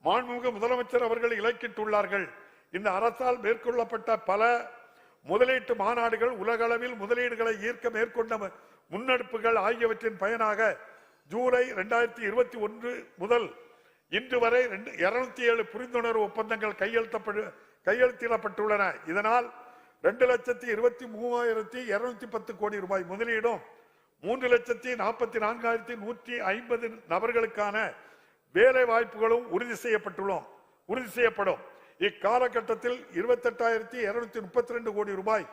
மாண்புமிகு முதலமைச்சர் அவர்கள் இலக்கிட்டுள்ளார்கள். இந்த அரசால் மேற்கொள்ளப்பட்ட பல முதலீட்டு மாநாடுகள், உலகளவில் முதலீடுகளை ஈர்க்க மேற்கொண்ட முன்னெடுப்புகள் ஆகியவற்றின் பயனாக ஜூலை 2021 முதல் இன்று வரை 207 புரிந்துணர்வு ஒப்பந்தங்கள் கையெழுத்திடப்பட்டுள்ளன. இதனால் 2,23,210 கோடி ரூபாய் முதலீடும் 3,44,150 நபர்களுக்கான வேலை வாய்ப்புகளும் உறுதி செய்யப்படும். இக்காலகட்டத்தில் 28,232 கோடி ரூபாய்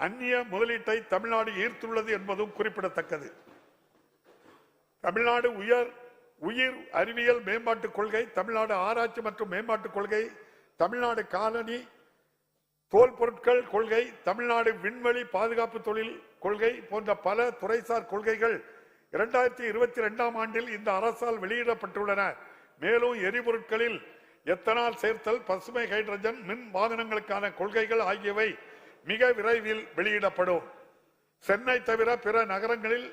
அந்நிய முதலீட்டை தமிழ்நாடு ஈர்த்துள்ளது என்பதும் குறிப்பிடத்தக்கது. தமிழ்நாடு உயிர் அறிவியல் மேம்பாட்டுக் கொள்கை, தமிழ்நாடு ஆராய்ச்சி மற்றும் மேம்பாட்டுக் கொள்கை, தமிழ்நாடு காலனி தோல் பொருட்கள் கொள்கை, தமிழ்நாடு விண்வெளி பாதுகாப்பு தொழில் கொள்கை போன்ற பல துறைசார் கொள்கைகள் 2022ஆம் ஆண்டில் இந்த அரசால் வெளியிடப்பட்டுள்ளன. மேலும் எரிபொருட்களில் எத்தனால் சேர்த்தல், பசுமை ஹைட்ரஜன், மின் வாகனங்களுக்கான கொள்கைகள் ஆகியவை மிக விரைவில் வெளியிடப்படும். சென்னை தவிர பிற நகரங்களில்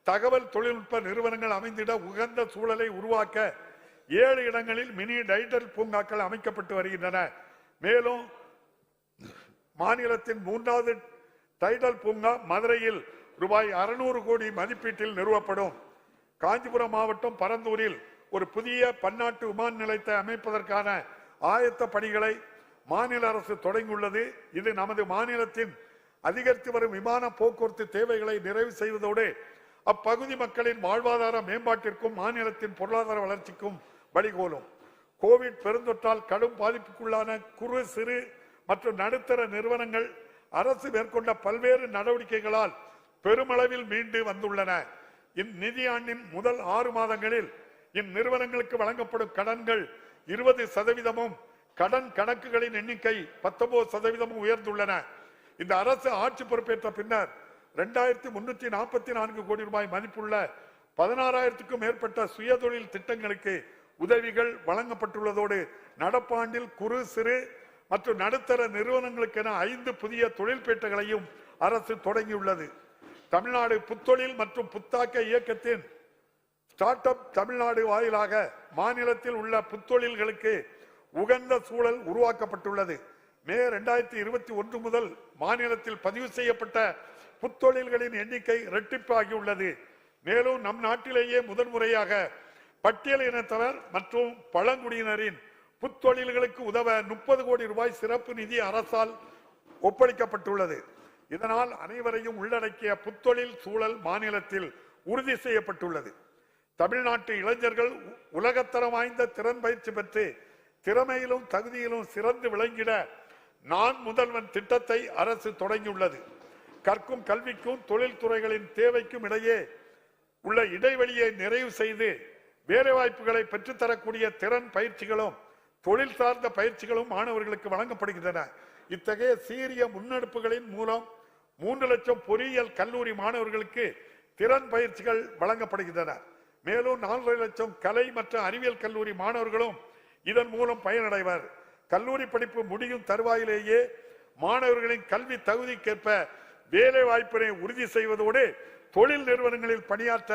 தகவல் தொழில்நுட்ப நிறுவனங்கள் அமைந்திட உகந்த சூழலை உருவாக்க 7 இடங்களில் மினி டைடல் பூங்காக்கள் அமைக்கப்பட்டு வருகின்றன. மேலும் மாநிலத்தின் 3வது டைடல் பூங்கா மதுரையில் ரூபாய் 600 கோடி மதிப்பீட்டில் நிறுவப்படும். காஞ்சிபுரம் மாவட்டம் பரந்தூரில் ஒரு புதிய பன்னாட்டு விமான நிலையத்தை அமைப்பதற்கான ஆயத்த பணிகளை மாநில அரசு தொடங்கியுள்ளது. இது நமது மாநிலத்தின் அதிகரித்து வரும் விமான போக்குவரத்து தேவைகளை நிறைவு செய்வதோடு அப்பகுதி மக்களின் வாழ்வாதார மேம்பாட்டிற்கும் மாநிலத்தின் பொருளாதார வளர்ச்சிக்கும் வழிகோலும். கோவிட் பெருந்தொற்றால் கடும் பாதிப்புக்குள்ளான குறு சிறு மற்றும் நடுத்தர நிறுவனங்கள் அரசு மேற்கொண்ட பல்வேறு நடவடிக்கைகளால் பெருமளவில் மீண்டு வந்துள்ளன. இந்நிதியாண்டின் முதல் 6 மாதங்களில் இந்நிறுவனங்களுக்கு வழங்கப்படும் கடன்கள் 20%, கடன் கணக்குகளின் எண்ணிக்கை 19% உயர்ந்துள்ளன. இந்த அரசு ஆட்சி பொறுப்பேற்ற பின்னர் 2,344 கோடி ரூபாய் மதிப்புள்ள 16,000க்கும் மேற்பட்ட சுயதொழில் திட்டங்களுக்கு உதவிகள் வழங்கப்பட்டுள்ளதோடு நடப்பாண்டில் குறு சிறு மற்றும் நடுத்தர நிறுவனங்களுக்கென 5 புதிய தொழில்பேட்டைகளையும் அரசு தொடங்கியுள்ளது. தமிழ்நாடு புத்தொழில் மற்றும் புத்தாக்க இயக்கத்தின் ஸ்டார்ட் அப் தமிழ்நாடு வாயிலாக மாநிலத்தில் உள்ள புத்தொழில்களுக்கு உகந்த சூழல் உருவாக்கப்பட்டுள்ளது. மே 2021 முதல் மாநிலத்தில் பதிவு செய்யப்பட்ட புத்தொழில்களின் எண்ணிக்கை இரட்டிப்பாகியுள்ளது. மேலும் நம் நாட்டிலேயே முதன்முறையாக பட்டியலினத்தவர் மற்றும் பழங்குடியினரின் புத்தொழில்களுக்கு உதவ 30 கோடி ரூபாய் சிறப்பு நிதி அரசால் ஒப்படைக்கப்பட்டுள்ளது. இதனால் அனைவரையும் உள்ளடக்கிய புத்தொழில் சூழல் மாநிலத்தில் உறுதி செய்யப்பட்டுள்ளது. தமிழ்நாட்டு இளைஞர்கள் உலகத்தரம் வாய்ந்த திறன் பயிற்சி பெற்று திறமையிலும் தகுதியிலும் சிறந்து விளங்கிட நான் முதல்வன் திட்டத்தை அரசு தொடங்கியுள்ளது. கற்கும் கல்விக்கும் தொழில்துறைகளின் தேவைக்கும் இடையே உள்ள இடைவெளியை நிறைவு செய்து வேலைவாய்ப்புகளை பெற்றுத்தரக்கூடிய திறன் பயிற்சிகளும் தொழில் சார்ந்த பயிற்சிகளும் மாணவர்களுக்கு வழங்கப்படுகின்றன. இத்தகைய சீரிய முன்னெடுப்புகளின் மூலம் 3 லட்சம் பொறியியல் கல்லூரி மாணவர்களுக்கு திறன் பயிற்சிகள் வழங்கப்படுகின்றன. மேலும் 4 லட்சம் கலை மற்றும் அறிவியல் கல்லூரி மாணவர்களும் இதன் மூலம் பயனடைவர். கல்லூரி படிப்பு முடியும் தருவாயிலேயே மாணவர்களின் கல்வி தகுதிக்கேற்ப வேலை வாய்ப்பினை உறுதி செய்வதோடு தொழில் நிறுவனங்களில் பணியாற்ற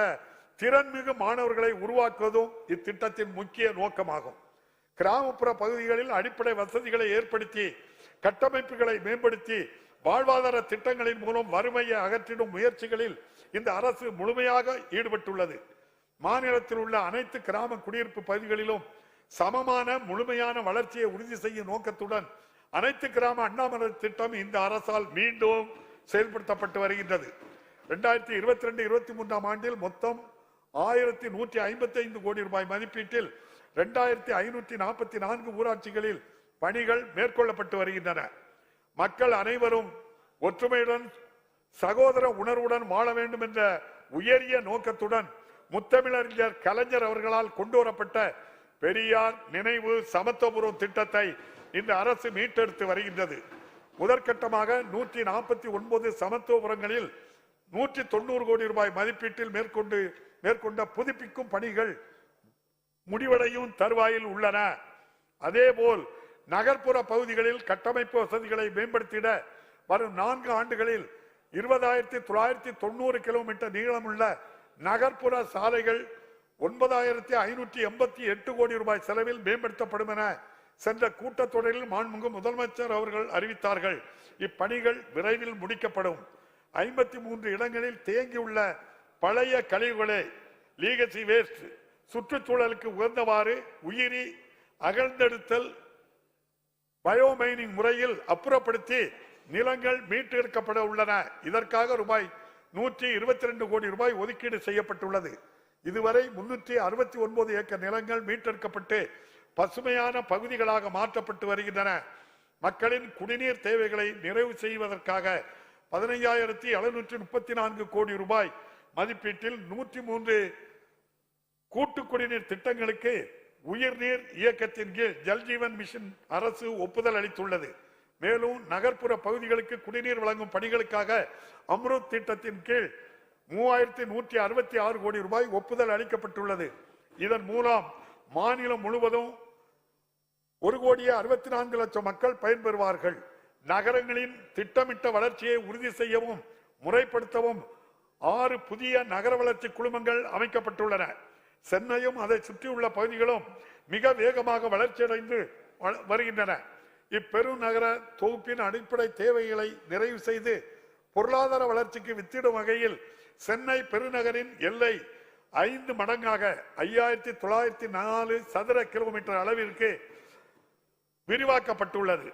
திறன்மிகு மாணவர்களை உருவாக்குவதும் இத்திட்டத்தின் முக்கிய நோக்கமாகும். கிராமப்புற பகுதிகளில் அடிப்படை வசதிகளை ஏற்படுத்தி கட்டமைப்புகளை மேம்படுத்தி வாழ்வாதார திட்டங்களின் மூலம் வறுமையை அகற்றிடும் முயற்சிகளில் இந்த அரசு முழுமையாக ஈடுபட்டுள்ளது. மாநிலத்தில் உள்ள அனைத்து கிராம குடியிருப்பு பகுதிகளிலும் சமமான முழுமையான வளர்ச்சியை உறுதி செய்யும் நோக்கத்துடன் அனைத்து கிராம அண்ணாமலை திட்டம் இந்த அரசால் மீண்டும் செயல்படுத்தப்பட்டு வருகின்றது. 2022-23ஆம் ஆண்டில் மொத்தம் 1,155 கோடி ரூபாய் மதிப்பீட்டில் 2,544 ஊராட்சிகளில் பணிகள் மேற்கொள்ளப்பட்டு வருகின்றன. மக்கள் அனைவரும் ஒற்றுமையுடன் சகோதர உணர்வுடன் வாழ வேண்டும் என்ற உயரிய நோக்கத்துடன் முத்தமிழறிஞர் கலைஞர் அவர்களால் கொண்டு வரப்பட்ட பெரியார் நினைவு சமத்துவபுரம் திட்டத்தை இந்த அரசு மீட்டெடுத்து வருகின்றது. முதற்கட்டமாக 149 சமத்துவபுரங்களில் 190 கோடி ரூபாய் மதிப்பீட்டில் மேற்கொண்ட புதுப்பிக்கும் பணிகள் முடிவடையும் தருவாயில் உள்ளன. அதேபோல் நகர்ப்புற பகுதிகளில் கட்டமைப்பு வசதிகளை மேம்படுத்திட வரும் 4 ஆண்டுகளில் 20,990 கிலோமீட்டர் நீளமுள்ள நகர்ப்புற சாலைகள் 9,588 கோடி ரூபாய் செலவில் மேம்படுத்தப்படும் என சென்ற கூட்டத்தொடரில் மாண்புமிகு முதலமைச்சர் அவர்கள் அறிவித்தார்கள். இப்பணிகள் விரைவில் முடிக்கப்படும். 53 இடங்களில் தேங்கியுள்ள பழைய கழிவுகளை லீகசி வேஸ்ட் சுற்றுச்சூழலுக்கு உகந்தவாறு உயிரி அகழ்ந்தெடுத்தல் பயோமைனிங் முறையில் அப்புறப்படுத்தி நிலங்கள் மீட்டெடுக்கப்பட உள்ளன. இதற்காக ரூபாய் 122 கோடி ரூபாய் ஒதுக்கீடு செய்யப்பட்டுள்ளது. இதுவரை 369 ஏக்கர் நிலங்கள் மீட்டெடுக்கப்பட்டு பசுமையான பகுதிகளாக மாற்றப்பட்டு வருகின்றன. மக்களின் குடிநீர் தேவைகளை நிறைவு செய்வதற்காக 15,734 கோடி ரூபாய் மதிப்பீட்டில் 103 கூட்டு குடிநீர் திட்டங்களுக்கு உயிர்நீர் இயக்கத்தின் கீழ் ஜல்ஜீவன் மிஷன் அரசு ஒப்புதல் அளித்துள்ளது. மேலும் நகர்ப்புற பகுதிகளுக்கு குடிநீர் வழங்கும் பணிகளுக்காக அம்ருத் திட்டத்தின் கீழ் 3,166 கோடி ரூபாய் ஒப்புதல் அளிக்கப்பட்டுள்ளது. இதன் மூலம் மாநிலம் முழுவதும் 1,64,00,000 மக்கள் பயன்பெறுவார்கள். நகரங்களின் திட்டமிட்ட வளர்ச்சியை உறுதி செய்யவும் முறைப்படுத்தவும் 6 புதிய நகர வளர்ச்சி குழுமங்கள் அமைக்கப்பட்டுள்ளன. சென்னையும் அதை சுற்றியுள்ள பகுதிகளும் மிக வேகமாக வளர்ச்சியடைந்து வருகின்றன. இப்பெருநகர தொகுப்பின் அடிப்படை தேவைகளை நிறைவு செய்து பொருளாதார வளர்ச்சிக்கு வித்திடும் வகையில் சென்னை பெருநகரின் எல்லை 5 மடங்காக 5,904 சதுர கிலோமீட்டர் அளவிற்கு விரிவாக்கப்பட்டுள்ளது.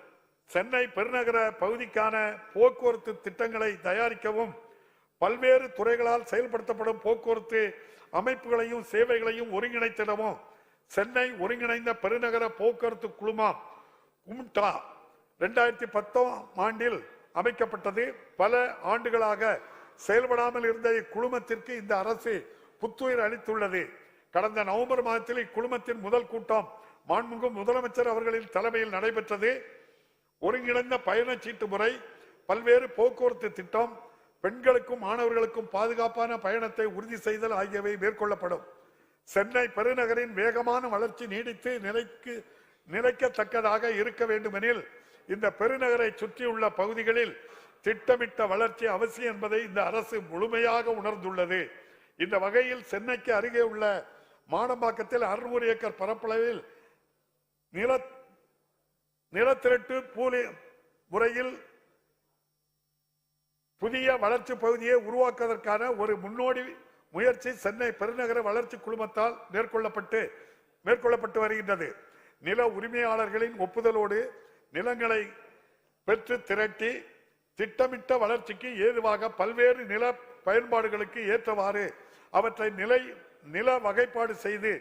சென்னை பெருநகர பகுதிக்கான போக்குவரத்து திட்டங்களை தயாரிக்கவும் பல்வேறு துறைகளால் செயல்படுத்தப்படும் போக்குவரத்து அமைப்புகளையும் சேவைகளையும் ஒருங்கிணைத்திடவும் சென்னை ஒருங்கிணைந்த பெருநகர போக்குவரத்து குழுமம் கும்டா 2010 ஆண்டில் அமைக்கப்பட்டது. பல ஆண்டுகளாக செயல்படாமல் இருந்த இக்குழுமத்திற்கு இந்த அரசு புத்துயிர் அளித்துள்ளது. கடந்த நவம்பர் மாதத்தில் இக்குழுமத்தின் முதல் கூட்டம் மாண்புமிகு முதலமைச்சர் அவர்களின் தலைமையில் நடைபெற்றது. ஒருங்கிணைந்த பயணச்சீட்டு முறை, பல்வேறு போக்குவரத்து திட்டம், பெண்களுக்கும் மாணவர்களுக்கும் பாதுகாப்பான பயணத்தை உறுதி செய்தல் ஆகியவை மேற்கொள்ளப்படும். சென்னை பெருநகரின் வேகமான வளர்ச்சி நீடித்து நிலைக்கத்தக்கதாக இருக்க வேண்டுமெனில் இந்த பெருநகரை சுற்றியுள்ள பகுதிகளில் திட்டமிட்ட வளர்ச்சி அவசியம் என்பதை இந்த அரசு முழுமையாக உணர்ந்துள்ளது. இந்த வகையில் சென்னைக்கு அருகே உள்ள மாடம்பாக்கத்தில் 600 ஏக்கர் பரப்பளவில் நிலத்திரட்டு பூலி முறையில் புதிய வளர்ச்சி பகுதியை உருவாக்குவதற்கான ஒரு முன்னோடி முயற்சி சென்னை பெருநகர வளர்ச்சி குழுமத்தால் மேற்கொள்ளப்பட்டு வருகின்றது. நில உரிமையாளர்களின் ஒப்புதலோடு நிலங்களை பெற்று திரட்டி திட்டமிட்ட வளர்ச்சிக்கு ஏதுவாக பல்வேறு நில பயன்பாடுகளுக்கு ஏற்றவாறு அவற்றை நில வகைப்பாடு செய்து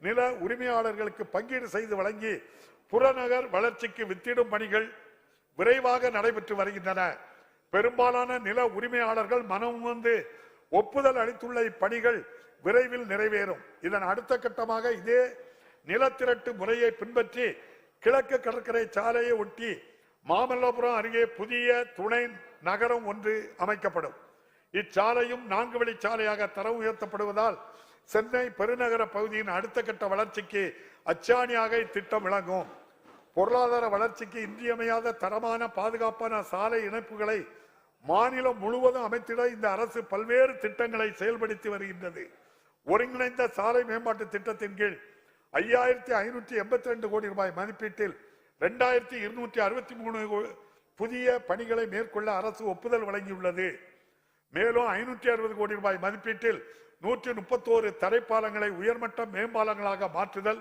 நில உரிமையாளர்களுக்கு பங்கீடு செய்து வழங்கி புறநகர் வளர்ச்சிக்கு வித்திடும் பணிகள் விரைவாக நடைபெற்று வருகின்றன. பெரும்பாலான நில உரிமையாளர்கள் மனம் வந்து ஒப்புதல் அளித்துள்ள இப்பணிகள் விரைவில் நிறைவேறும். இதன் அடுத்த கட்டமாக இதே நிலத்திரட்டு முறையை பின்பற்றி கிழக்கு கடற்கரை சாலையை ஒட்டி மாமல்லபுரம் அருகே புதிய துணை நகரம் ஒன்று அமைக்கப்படும். இச்சாலையும் 4 வழி சாலையாக தரம் உயர்த்தப்படுவதால் சென்னை பெருநகர பகுதியின் அடுத்த கட்ட வளர்ச்சிக்கு அச்சாணியாக இத்திட்டம் விளங்கும். பொருளாதார வளர்ச்சிக்கு இன்றியமையாத தரமான பாதுகாப்பான சாலை இணைப்புகளை மாநிலம் முழுவதும் அமைத்திட இந்த அரசு பல்வேறு திட்டங்களை செயல்படுத்தி வருகின்றது. ஒருங்கிணைந்த சாலை மேம்பாட்டு திட்டத்தின் கீழ் 5,582 கோடி ரூபாய் மதிப்பீட்டில் 2,263 புதிய பணிகளை மேற்கொள்ள அரசு ஒப்புதல் வழங்கியுள்ளது. மேலும் 560 கோடி ரூபாய் மதிப்பீட்டில் 131 தரைப்பாலங்களை உயர்மட்ட மேம்பாலங்களாக மாற்றுதல்,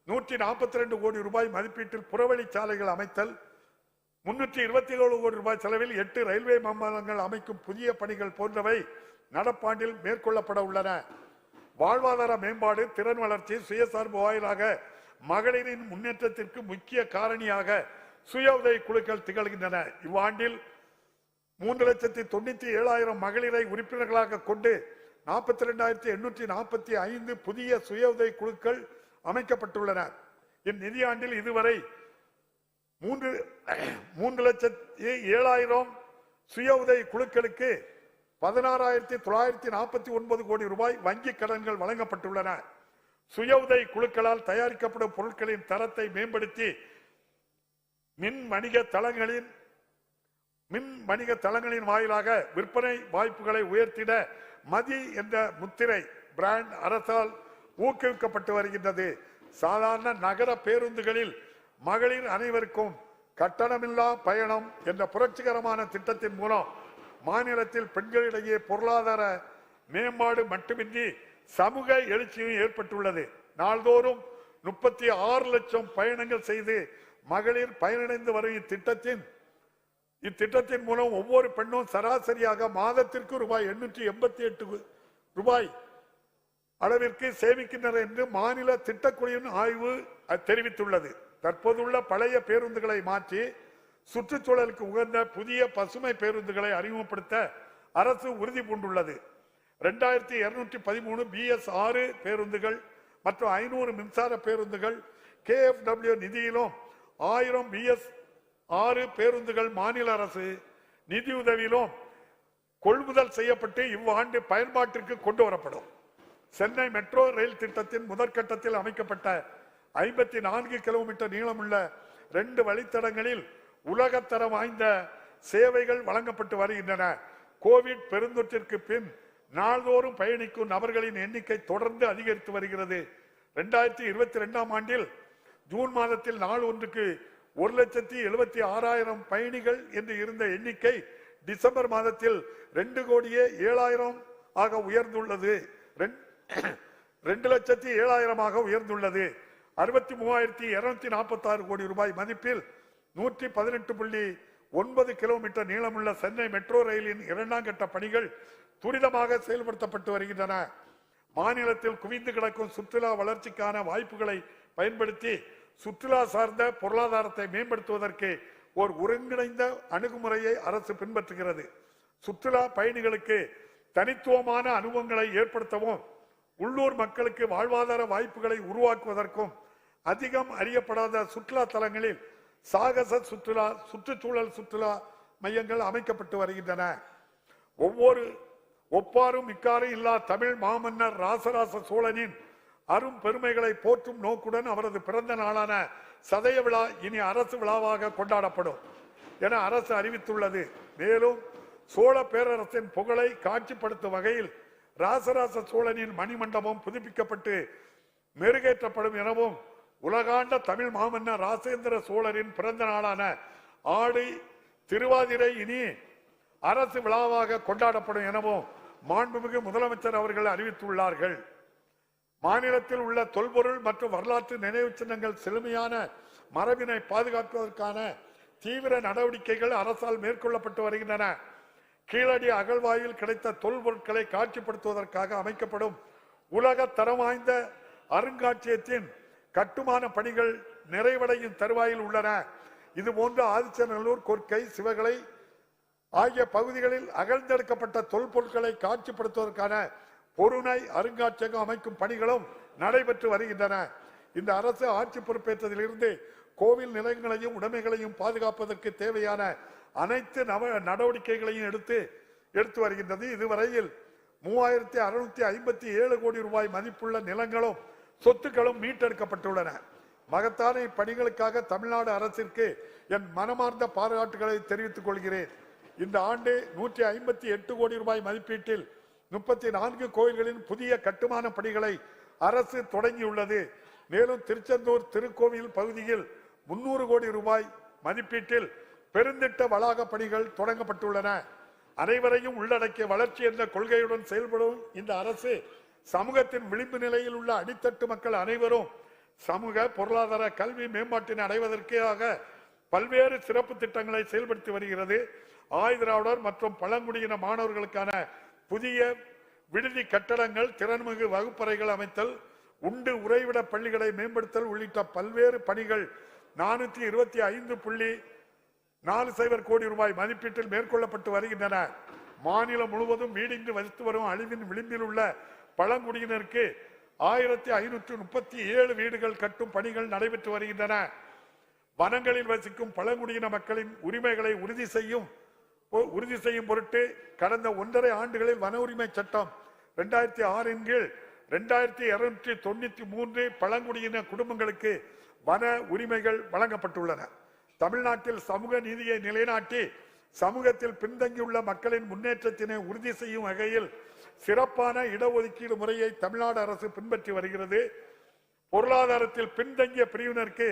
142 கோடி ரூபாய் மதிப்பீட்டில் புறவழி சாலைகள் அமைத்தல், 327 கோடி ரூபாய் செலவில் 8 ரயில்வே மேம்பாலங்கள் அமைக்கும் புதிய பணிகள் போன்றவை நடப்பாண்டில் மேற்கொள்ளப்பட உள்ளன. வாழ்வாதார மேம்பாடு, திறன் வளர்ச்சி, சுயசார்பு வாயிலாக மகளிரின் முன்னேற்றத்திற்கு முக்கிய காரணியாக சுய உதவி குழுக்கள் திகழ்கின்றன. இவ்வாண்டில் 3,97,000 மகளிரை உறுப்பினர்களாக கொண்டு 42,845 புதிய சுய உதவி குழுக்கள் அமைக்கப்பட்டுள்ளன. இந்நிதியாண்டில் இதுவரை 3,07,000 சுய உதவி குழுக்களுக்கு 16,949 கோடி ரூபாய் வங்கி கடன்கள் வழங்கப்பட்டுள்ளன. சுய உதவி குழுக்களால் தயாரிக்கப்படும் பொருட்களின் தரத்தை மேம்படுத்தி மின் வணிக தளங்களின் வாயிலாக விற்பனை வாய்ப்புகளை உயர்த்திட மதி என்ற முத்திரை பிராண்ட் அரசால் ஊக்குவிக்கப்பட்டு வருகின்றது. சாதாரண நகர பேருந்துகளில் மகளிர் அனைவருக்கும் கட்டணமில்லா பயணம் என்ற புரட்சிகரமான திட்டத்தின் மூலம் மாநிலத்தில் பெண்களிடையே பொருளாதார மேம்பாடு மட்டுமின்றி சமூக எழுச்சியும் ஏற்பட்டுள்ளது. நாள்தோறும் 36 லட்சம் பயணங்கள் செய்து மகளிர் பயனடைந்து வரும் இத்திட்டத்தின் மூலம் ஒவ்வொரு பெண்ணும் சராசரியாக மாதத்திற்கு ரூபாய் 888 அளவிற்கு சேமிக்கின்றனர் என்று மாநில திட்டக்குழுவின் ஆய்வு தெரிவித்துள்ளது. தற்போதுள்ள பழைய பேருந்துகளை மாற்றி சுற்றுச்சூழலுக்கு உகந்த புதிய பசுமை பேருந்துகளை அறிமுகப்படுத்த அரசு உறுதி பூண்டுள்ளது. 2213 BS6 பேருந்துகள் மற்றும் 500 மின்சார பேருந்துகள் KFW நிதியிலும் 1000 BS6 பேருந்துகள் மாநில அரசு நிதியுதவியிலும் கொள்முதல் செய்யப்பட்டு இவ்வாண்டு பயன்பாட்டிற்கு கொண்டு வரப்படும். சென்னை மெட்ரோ ரயில் திட்டத்தின் முதற்கட்டத்தில் அமைக்கப்பட்ட 54 கிலோமீட்டர் நீளமுள்ள 2 வழித்தடங்களில் உலகத்தரம் வாய்ந்த சேவைகள் வழங்கப்பட்டு வருகின்றன. கோவிட் பெருந்தொற்றிற்கு பின் நாள்தோறும் பயணிக்கும் நபர்களின் எண்ணிக்கை தொடர்ந்து அதிகரித்து வருகிறது. 2022ஆம் ஆண்டில் ஜூன் மாதத்தில் நாள் ஒன்றுக்கு 1,76,000 பயணிகள் என்று இருந்த எண்ணிக்கை டிசம்பர் மாதத்தில் 2,07,000 ஆக உயர்ந்துள்ளது. 2,07,000 உயர்ந்துள்ளது. 63,246 கோடி ரூபாய் மதிப்பில் 118.9 கிலோமீட்டர் நீளமுள்ள சென்னை மெட்ரோ ரயிலின் 2ஆம் கட்ட பணிகள் துரிதமாக செயல்படுத்தப்பட்டு வருகின்றன. மாநிலத்தில் குவிந்து கிடக்கும் சுற்றுலா வளர்ச்சிக்கான வாய்ப்புகளை பயன்படுத்தி சுற்றுலா சார்ந்த பொருளாதாரத்தை மேம்படுத்துவதற்கு ஒரு ஒருங்கிணைந்த அணுகுமுறையை அரசு பின்பற்றுகிறது. சுற்றுலா பயணிகளுக்கு தனித்துவமான அனுபவங்களை ஏற்படுத்தவும் உள்ளூர் மக்களுக்கு வாழ்வாதார வாய்ப்புகளை உருவாக்குவதற்கும் அதிகம் அறியப்படாத சுற்றுலா தலங்களில் சாகச சுற்றுலா சுற்றுச்சூழல் சுற்றுலா மையங்கள் அமைக்கப்பட்டு வருகின்றன. ஒப்பாரும் இக்காரும் இல்லா தமிழ் மாமன்னர் ராசராச சோழனின் அரும் பெருமைகளை போற்றும் நோக்குடன் அவரது பிறந்த நாளான சதய விழா இனி அரசு விழாவாக கொண்டாடப்படும் என அரசு அறிவித்துள்ளது. மேலும் சோழ பேரரசின் புகழை காட்சிப்படுத்தும் வகையில் ராசராச சோழனின் மணிமண்டபம் புதுப்பிக்கப்பட்டு மெருகேற்றப்படும் எனவும் உலகாண்ட தமிழ் மாமன்னர் ராசேந்திர சோழரின் பிறந்த நாளான ஆடி திருவாதிரை இனி அரசு விழாவாக கொண்டாடப்படும் எனவும் மாண்புமிகு முதலமைச்சர் அவர்கள் அறிவித்துள்ளார்கள். மாநிலத்தில் உள்ள தொல்பொருள் மற்றும் வரலாற்று நினைவு சின்னங்கள் செழுமையான மரபினை பாதுகாப்பதற்கான தீவிர நடவடிக்கைகள் அரசால் மேற்கொள்ளப்பட்டு வருகின்றன. கீழடி அகழ்வாயில் கிடைத்த தொல்பொருட்களை காட்சிப்படுத்துவதற்காக அமைக்கப்படும் உலக தரம் வாய்ந்த அருங்காட்சியகத்தின் கட்டுமான பணிகள் நிறைவடையும் தருவாயில் உள்ளன. இதுபோன்ற ஆதிச்சநல்லூர், கொற்கை, சிவகலை ஆகிய பகுதிகளில் அகழ்ந்தெடுக்கப்பட்ட தொல்பொருட்களை காட்சிப்படுத்துவதற்கான பொருணை அருங்காட்சியகம் அமைக்கும் பணிகளும் நடைபெற்று வருகின்றன. இந்த அரசு ஆட்சி பொறுப்பேற்றதிலிருந்து கோவில் நிலையங்களையும் உடைமைகளையும் பாதுகாப்பதற்கு தேவையான அனைத்து நடவடிக்கைகளையும் எடுத்து வருகின்றது. இதுவரையில் 3657 கோடி ரூபாய் மதிப்புள்ள நிலங்களும் சொத்துக்களும் மீட்டெடுக்கப்பட்டுள்ளன. மகத்தான இப்பணிகளுக்காக தமிழ்நாடு அரசிற்கு என் மனமார்ந்த பாராட்டுகளை தெரிவித்துக் கொள்கிறேன். இந்த ஆண்டு 158 கோடி ரூபாய் மதிப்பீட்டில் 34 கோயில்களின் புதிய கட்டுமான பணிகளை அரசு தொடங்கியுள்ளது. மேலும் திருச்செந்தூர் திருக்கோவில் பகுதியில் 300 கோடி ரூபாய் மதிப்பீட்டில் பெருந்திட்ட வளாக பணிகள் தொடங்கப்பட்டுள்ளன. அனைவரையும் உள்ளடக்கிய வளர்ச்சி என்ற கொள்கையுடன் செயல்படும் இந்த அரசு சமூகத்தின் விளிம்பு நிலையில் உள்ள அடித்தட்டு மக்கள் அனைவரும் சமூக பொருளாதார கல்வி மேம்பாட்டினை அடைவதற்காக பல்வேறு சிறப்பு திட்டங்களை செயல்படுத்தி வருகிறது. ஆயுதிராவிடர் மற்றும் பழங்குடியின மாணவர்களுக்கான புதிய விடுதி கட்டடங்கள், திறன்மிகு வகுப்பறைகள் அமைத்தல், உண்டு உறைவிட பள்ளிகளை மேம்படுத்தல் உள்ளிட்ட பல்வேறு பணிகள் 425.40 கோடி ரூபாய் மதிப்பீட்டில் மேற்கொள்ளப்பட்டு வருகின்றன. மாநிலம் முழுவதும் வீடின்றி வசித்து வரும் அழிவின் விளிம்பில் உள்ள பழங்குடியினருக்கு 1537 வீடுகள் கட்டும் பணிகள் நடைபெற்று வருகின்றன. வனங்களில் வசிக்கும் பழங்குடியின மக்களின் உரிமைகளை உறுதி செய்யும் பொருட்டு கடந்த 1.5 ஆண்டுகளில் வன உரிமை சட்டம் 2006 கீழ் 2293 பழங்குடியின குடும்பங்களுக்கு வன உரிமைகள் வழங்கப்பட்டுள்ளன. தமிழ்நாட்டில் சமூக நீதியை நிலைநாட்டி சமூகத்தில் பின்தங்கியுள்ள மக்களின் முன்னேற்றத்தினை உறுதி செய்யும் வகையில் சிறப்பான இடஒதுக்கீடு முறையை தமிழ்நாடு அரசு பின்பற்றி வருகிறது. பொருளாதாரத்தில் பின்தங்கிய பிரிவினருக்கு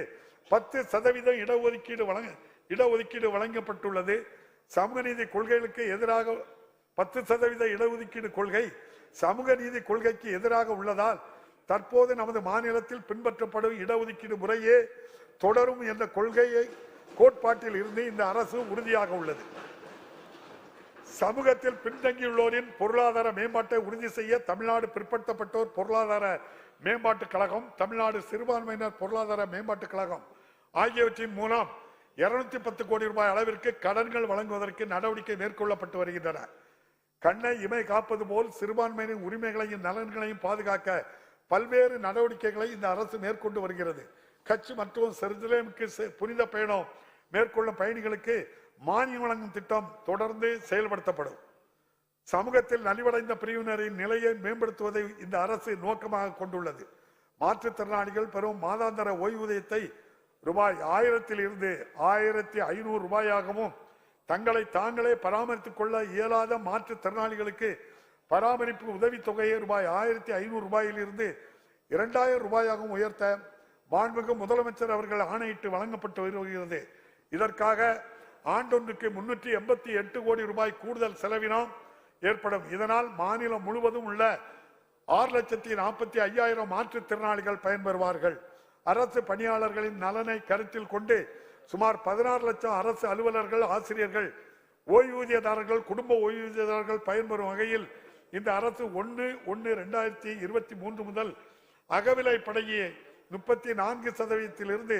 10% இடஒதுக்கீடு வழங்கப்பட்டுள்ளது. சமூக நீதி கொள்கைகளுக்கு எதிராக 10% இடஒதுக்கீடு கொள்கை சமூக நீதி கொள்கைக்கு எதிராக உள்ளதால் தற்போது நமது மாநிலத்தில் பின்பற்றப்படும் இடஒதுக்கீடு முறையே தொடரும் என்ற கொள்கையை கோட்பாட்டில் இருந்து இந்த அரசு உறுதியாக உள்ளது. சமூகத்தில் பின்தங்கியுள்ளோரின் பொருளாதார மேம்பாட்டை உறுதி செய்ய தமிழ்நாடு பிற்படுத்தப்பட்டோர் பொருளாதார மேம்பாட்டுக் கழகம், தமிழ்நாடு சிறுபான்மையினர் பொருளாதார மேம்பாட்டுக் கழகம் ஆகியவற்றின் மூலம் 210 கோடி ரூபாய் அளவிற்கு கடன்கள் வழங்குவதற்கு நடவடிக்கை மேற்கொள்ளப்பட்டு வருகின்றன. கண்ணை இமை காப்பது போல் சிறுபான்மையினர் உரிமைகளையும் நலன்களையும் பாதுகாக்க பல்வேறு நடவடிக்கைகளை இந்த அரசு மேற்கொண்டு வருகிறது. கட்ச் மற்றும் செருசலேமுக்கு புனித பயணம் மேற்கொள்ளும் பயணிகளுக்கு மானியம் வழங்கும் திட்டம் தொடர்ந்து செயல்படுத்தப்படும். சமூகத்தில் நலிவடைந்த பிரிவினரின் நிலையை மேம்படுத்துவதை இந்த அரசு நோக்கமாக கொண்டுள்ளது. மாற்றுத்திறனாளிகள் பெறும் மாதாந்திர ஓய்வூதியத்தை ரூபாய் 1000 இருந்து 1500 ரூபாயாகவும், தங்களை தாங்களே பராமரித்துக் கொள்ள இயலாத மாற்றுத்திறனாளிகளுக்கு பராமரிப்பு உதவித்தொகையை ரூபாய் 1500 ரூபாயில் இருந்து 2000 ரூபாயாகவும் உயர்த்த மாண்புமிகு முதலமைச்சர் அவர்கள் ஆணையிட்டு வழங்கப்பட்டு வருகிறது. இதற்காக ஆண்டொன்றுக்கு 388 கோடி ரூபாய் கூடுதல் செலவினம் ஏற்படும். இதனால் மாநிலம் முழுவதும் உள்ள 6,45,000 மாற்றுத்திறனாளிகள் பயன்பெறுவார்கள். அரசு பணியாளர்களின் நலனை கருத்தில் கொண்டு சுமார் 16 லட்சம் அரசு அலுவலர்கள், ஆசிரியர்கள், ஓய்வூதியதாரர்கள், குடும்ப ஓய்வூதியதாரர்கள் பயன்பெறும் வகையில் இந்த அரசு 1/1/2023 முதல் அகவிலைப்படையை 34%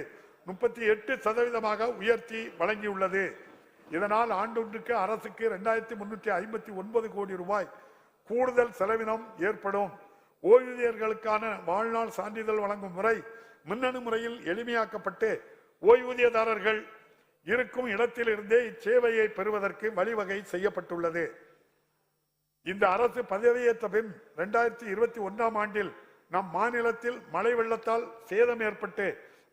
38% உயர்த்தி வழங்கியுள்ளது. இதனால் ஆண்டொன்றுக்கு அரசுக்கு 2359 கோடி ரூபாய் கூடுதல் செலவினம் ஏற்படும். ஓய்வூதியர்களுக்கான வாழ்நாள் சான்றிதழ் வழங்கும் முறை மின்னணு முறையில் எளிமையாக்கப்பட்டு ஓய்வூதியதாரர்கள் இருக்கும் இடத்தில் இருந்தே இச்சேவையை பெறுவதற்கு வழிவகை செய்யப்பட்டுள்ளது. இந்த அரசு பதவியேற்ற பின் 2021 ஆண்டில் நம் மாநிலத்தில் மழை வெள்ளத்தால் சேதம் ஏற்பட்டு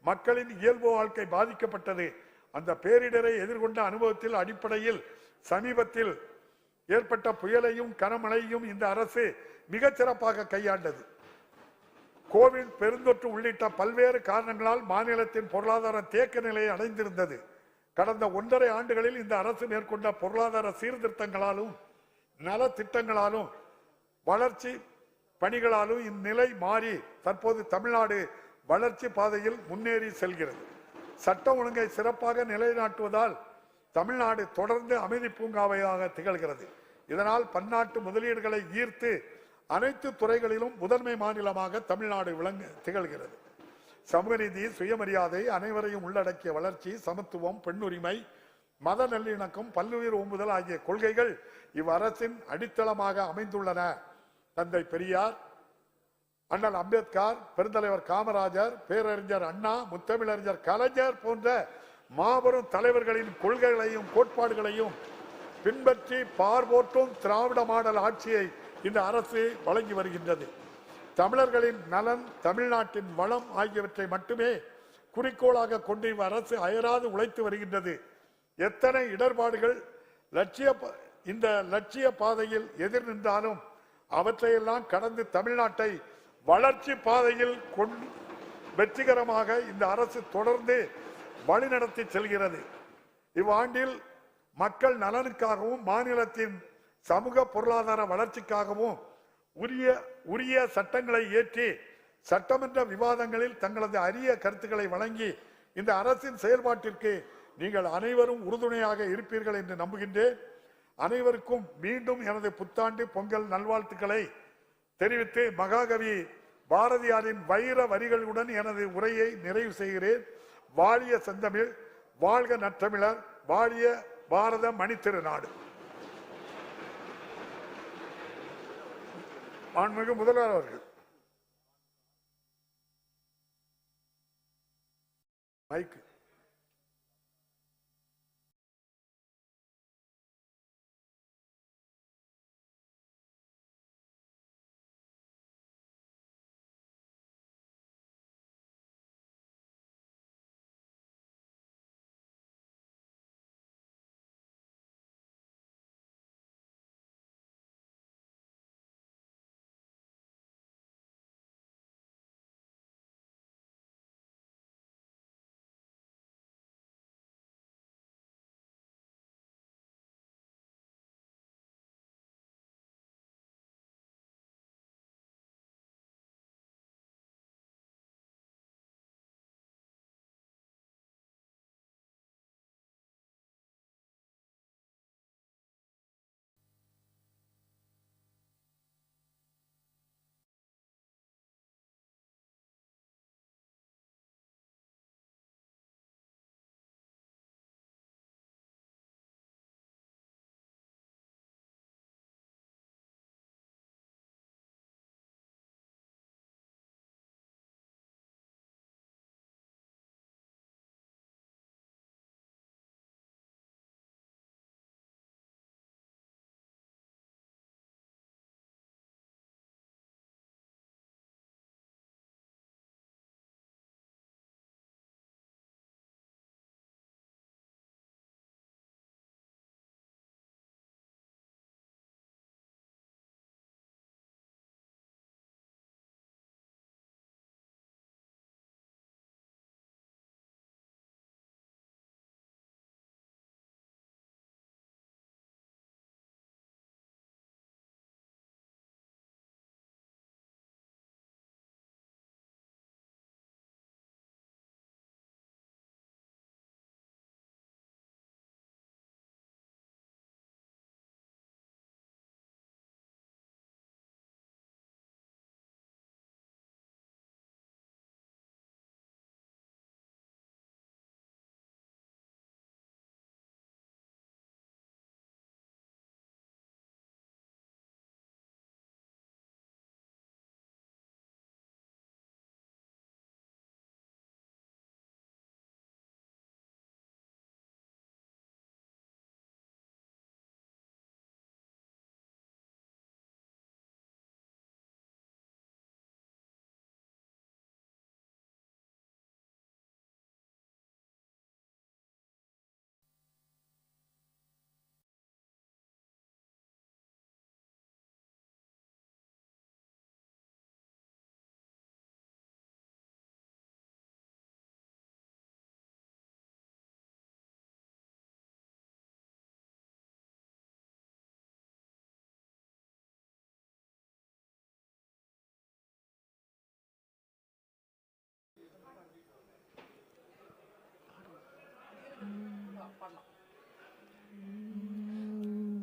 மக்களின் இயல்பு வாழ்க்கை பாதிக்கப்பட்டது. அந்த பேரிடரை எதிர்கொண்ட அனுபவத்தில் அடிப்படையில் சமீபத்தில் ஏற்பட்ட புயலையும் கனமழையும் இந்த அரசு மிகச் சிறப்பாக கையாண்டது. கோவிட் பெருந்தொற்று உள்ளிட்ட பல்வேறு காரணங்களால் மாநிலத்தின் பொருளாதார தேக்க நிலையை அடைந்திருந்தது. கடந்த 1.5 ஆண்டுகளில் இந்த அரசு மேற்கொண்ட பொருளாதார சீர்திருத்தங்களாலும் நல திட்டங்களாலும் வளர்ச்சி பணிகளாலும் இந்நிலை மாறி தற்போது தமிழ்நாடு வளர்ச்சி பாதையில் முன்னேறி செல்கிறது. சட்டம் ஒழுங்கை சிறப்பாக நிலைநாட்டுவதால் தமிழ்நாடு தொடர்ந்து அமைதி பூங்காவையாக திகழ்கிறது. இதனால் பன்னாட்டு முதலீடுகளை ஈர்த்து அனைத்து துறைகளிலும் முதன்மை மாநிலமாக தமிழ்நாடு திகழ்கிறது. சமூக நீதி, சுயமரியாதை, அனைவரையும் உள்ளடக்கிய வளர்ச்சி, சமத்துவம், பெண்ணுரிமை, மத நல்லிணக்கம், பல்லுயிர் ஓம்புதல் ஆகிய கொள்கைகள் இவ்வரசின் அடித்தளமாக அமைந்துள்ளன. தந்தை பெரியார், அண்ணல் அம்பேத்கர், பெருந்தலைவர் காமராஜர், பேரறிஞர் அண்ணா, முத்தமிழறிஞர் கலைஞர் போன்ற மாபெரும் தலைவர்களின் கொள்கைகளையும் கோட்பாடுகளையும் பின்பற்றி பார்போற்றும் திராவிட மாடல் ஆட்சியை இந்த அரசு வழங்கி வருகின்றது. தமிழர்களின் நலன், தமிழ்நாட்டின் வளம் ஆகியவற்றை மட்டுமே குறிக்கோளாக கொண்டு இவ்வரசு அயராது உழைத்து வருகின்றது. எத்தனை இடர்பாடுகள் இந்த லட்சிய பாதையில் எதிர் நின்றாலும் அவற்றையெல்லாம் கடந்து தமிழ்நாட்டை வளர்ச்சி பாதையில் வெற்றிகரமாக இந்த அரசு தொடர்ந்து வழிநடத்தி செல்கிறது. இவ்வாண்டில் மக்கள் நலனுக்காகவும் மாநிலத்தின் சமூக பொருளாதார வளர்ச்சிக்காகவும் உரிய சட்டங்களை ஏற்றி சட்டமன்ற விவாதங்களில் தங்களது அரிய கருத்துக்களை வழங்கி இந்த அரசின் செயல்பாட்டிற்கு நீங்கள் அனைவரும் உறுதுணையாக இருப்பீர்கள் என்று நம்புகின்றேன். அனைவருக்கும் மீண்டும் எனது புத்தாண்டு பொங்கல் நல்வாழ்த்துக்களை தெரிவித்து மகாகவி பாரதியாரின் வைர வரிகளுடன் எனது உரையை நிறைவு செய்கிறேன். வாழிய செந்தமிழ், வாழ்க நற்றமிழர், வாழிய பாரத மணித்திருநாடு. மாண்புமிகு முதல்வர் அவர்கள் மைக்கு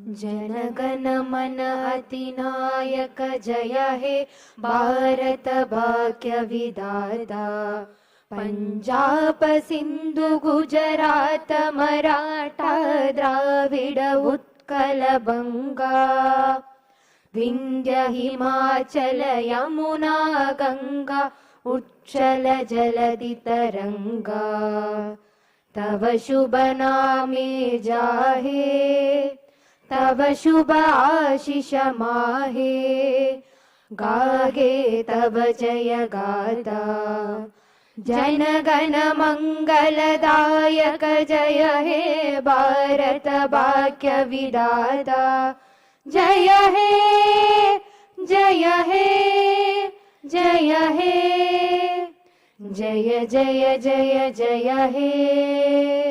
जनगण मन अधिनायक जय हे भारत भाग्य विधाता पंजाब सिंधु गुजरात मराठा द्राविड उत्कल बंगा विंध्य हिमाचल यमुना गंगा उच्चल जलधि तरंगा तव शुभ नामे जाहे तव शुभ आशीष माहे गागे तव जय गाथा जन गण मंगलदायक जय हे भारत भाग्य विधाता जय हे जय हे जय हे जय जय जय जय हे।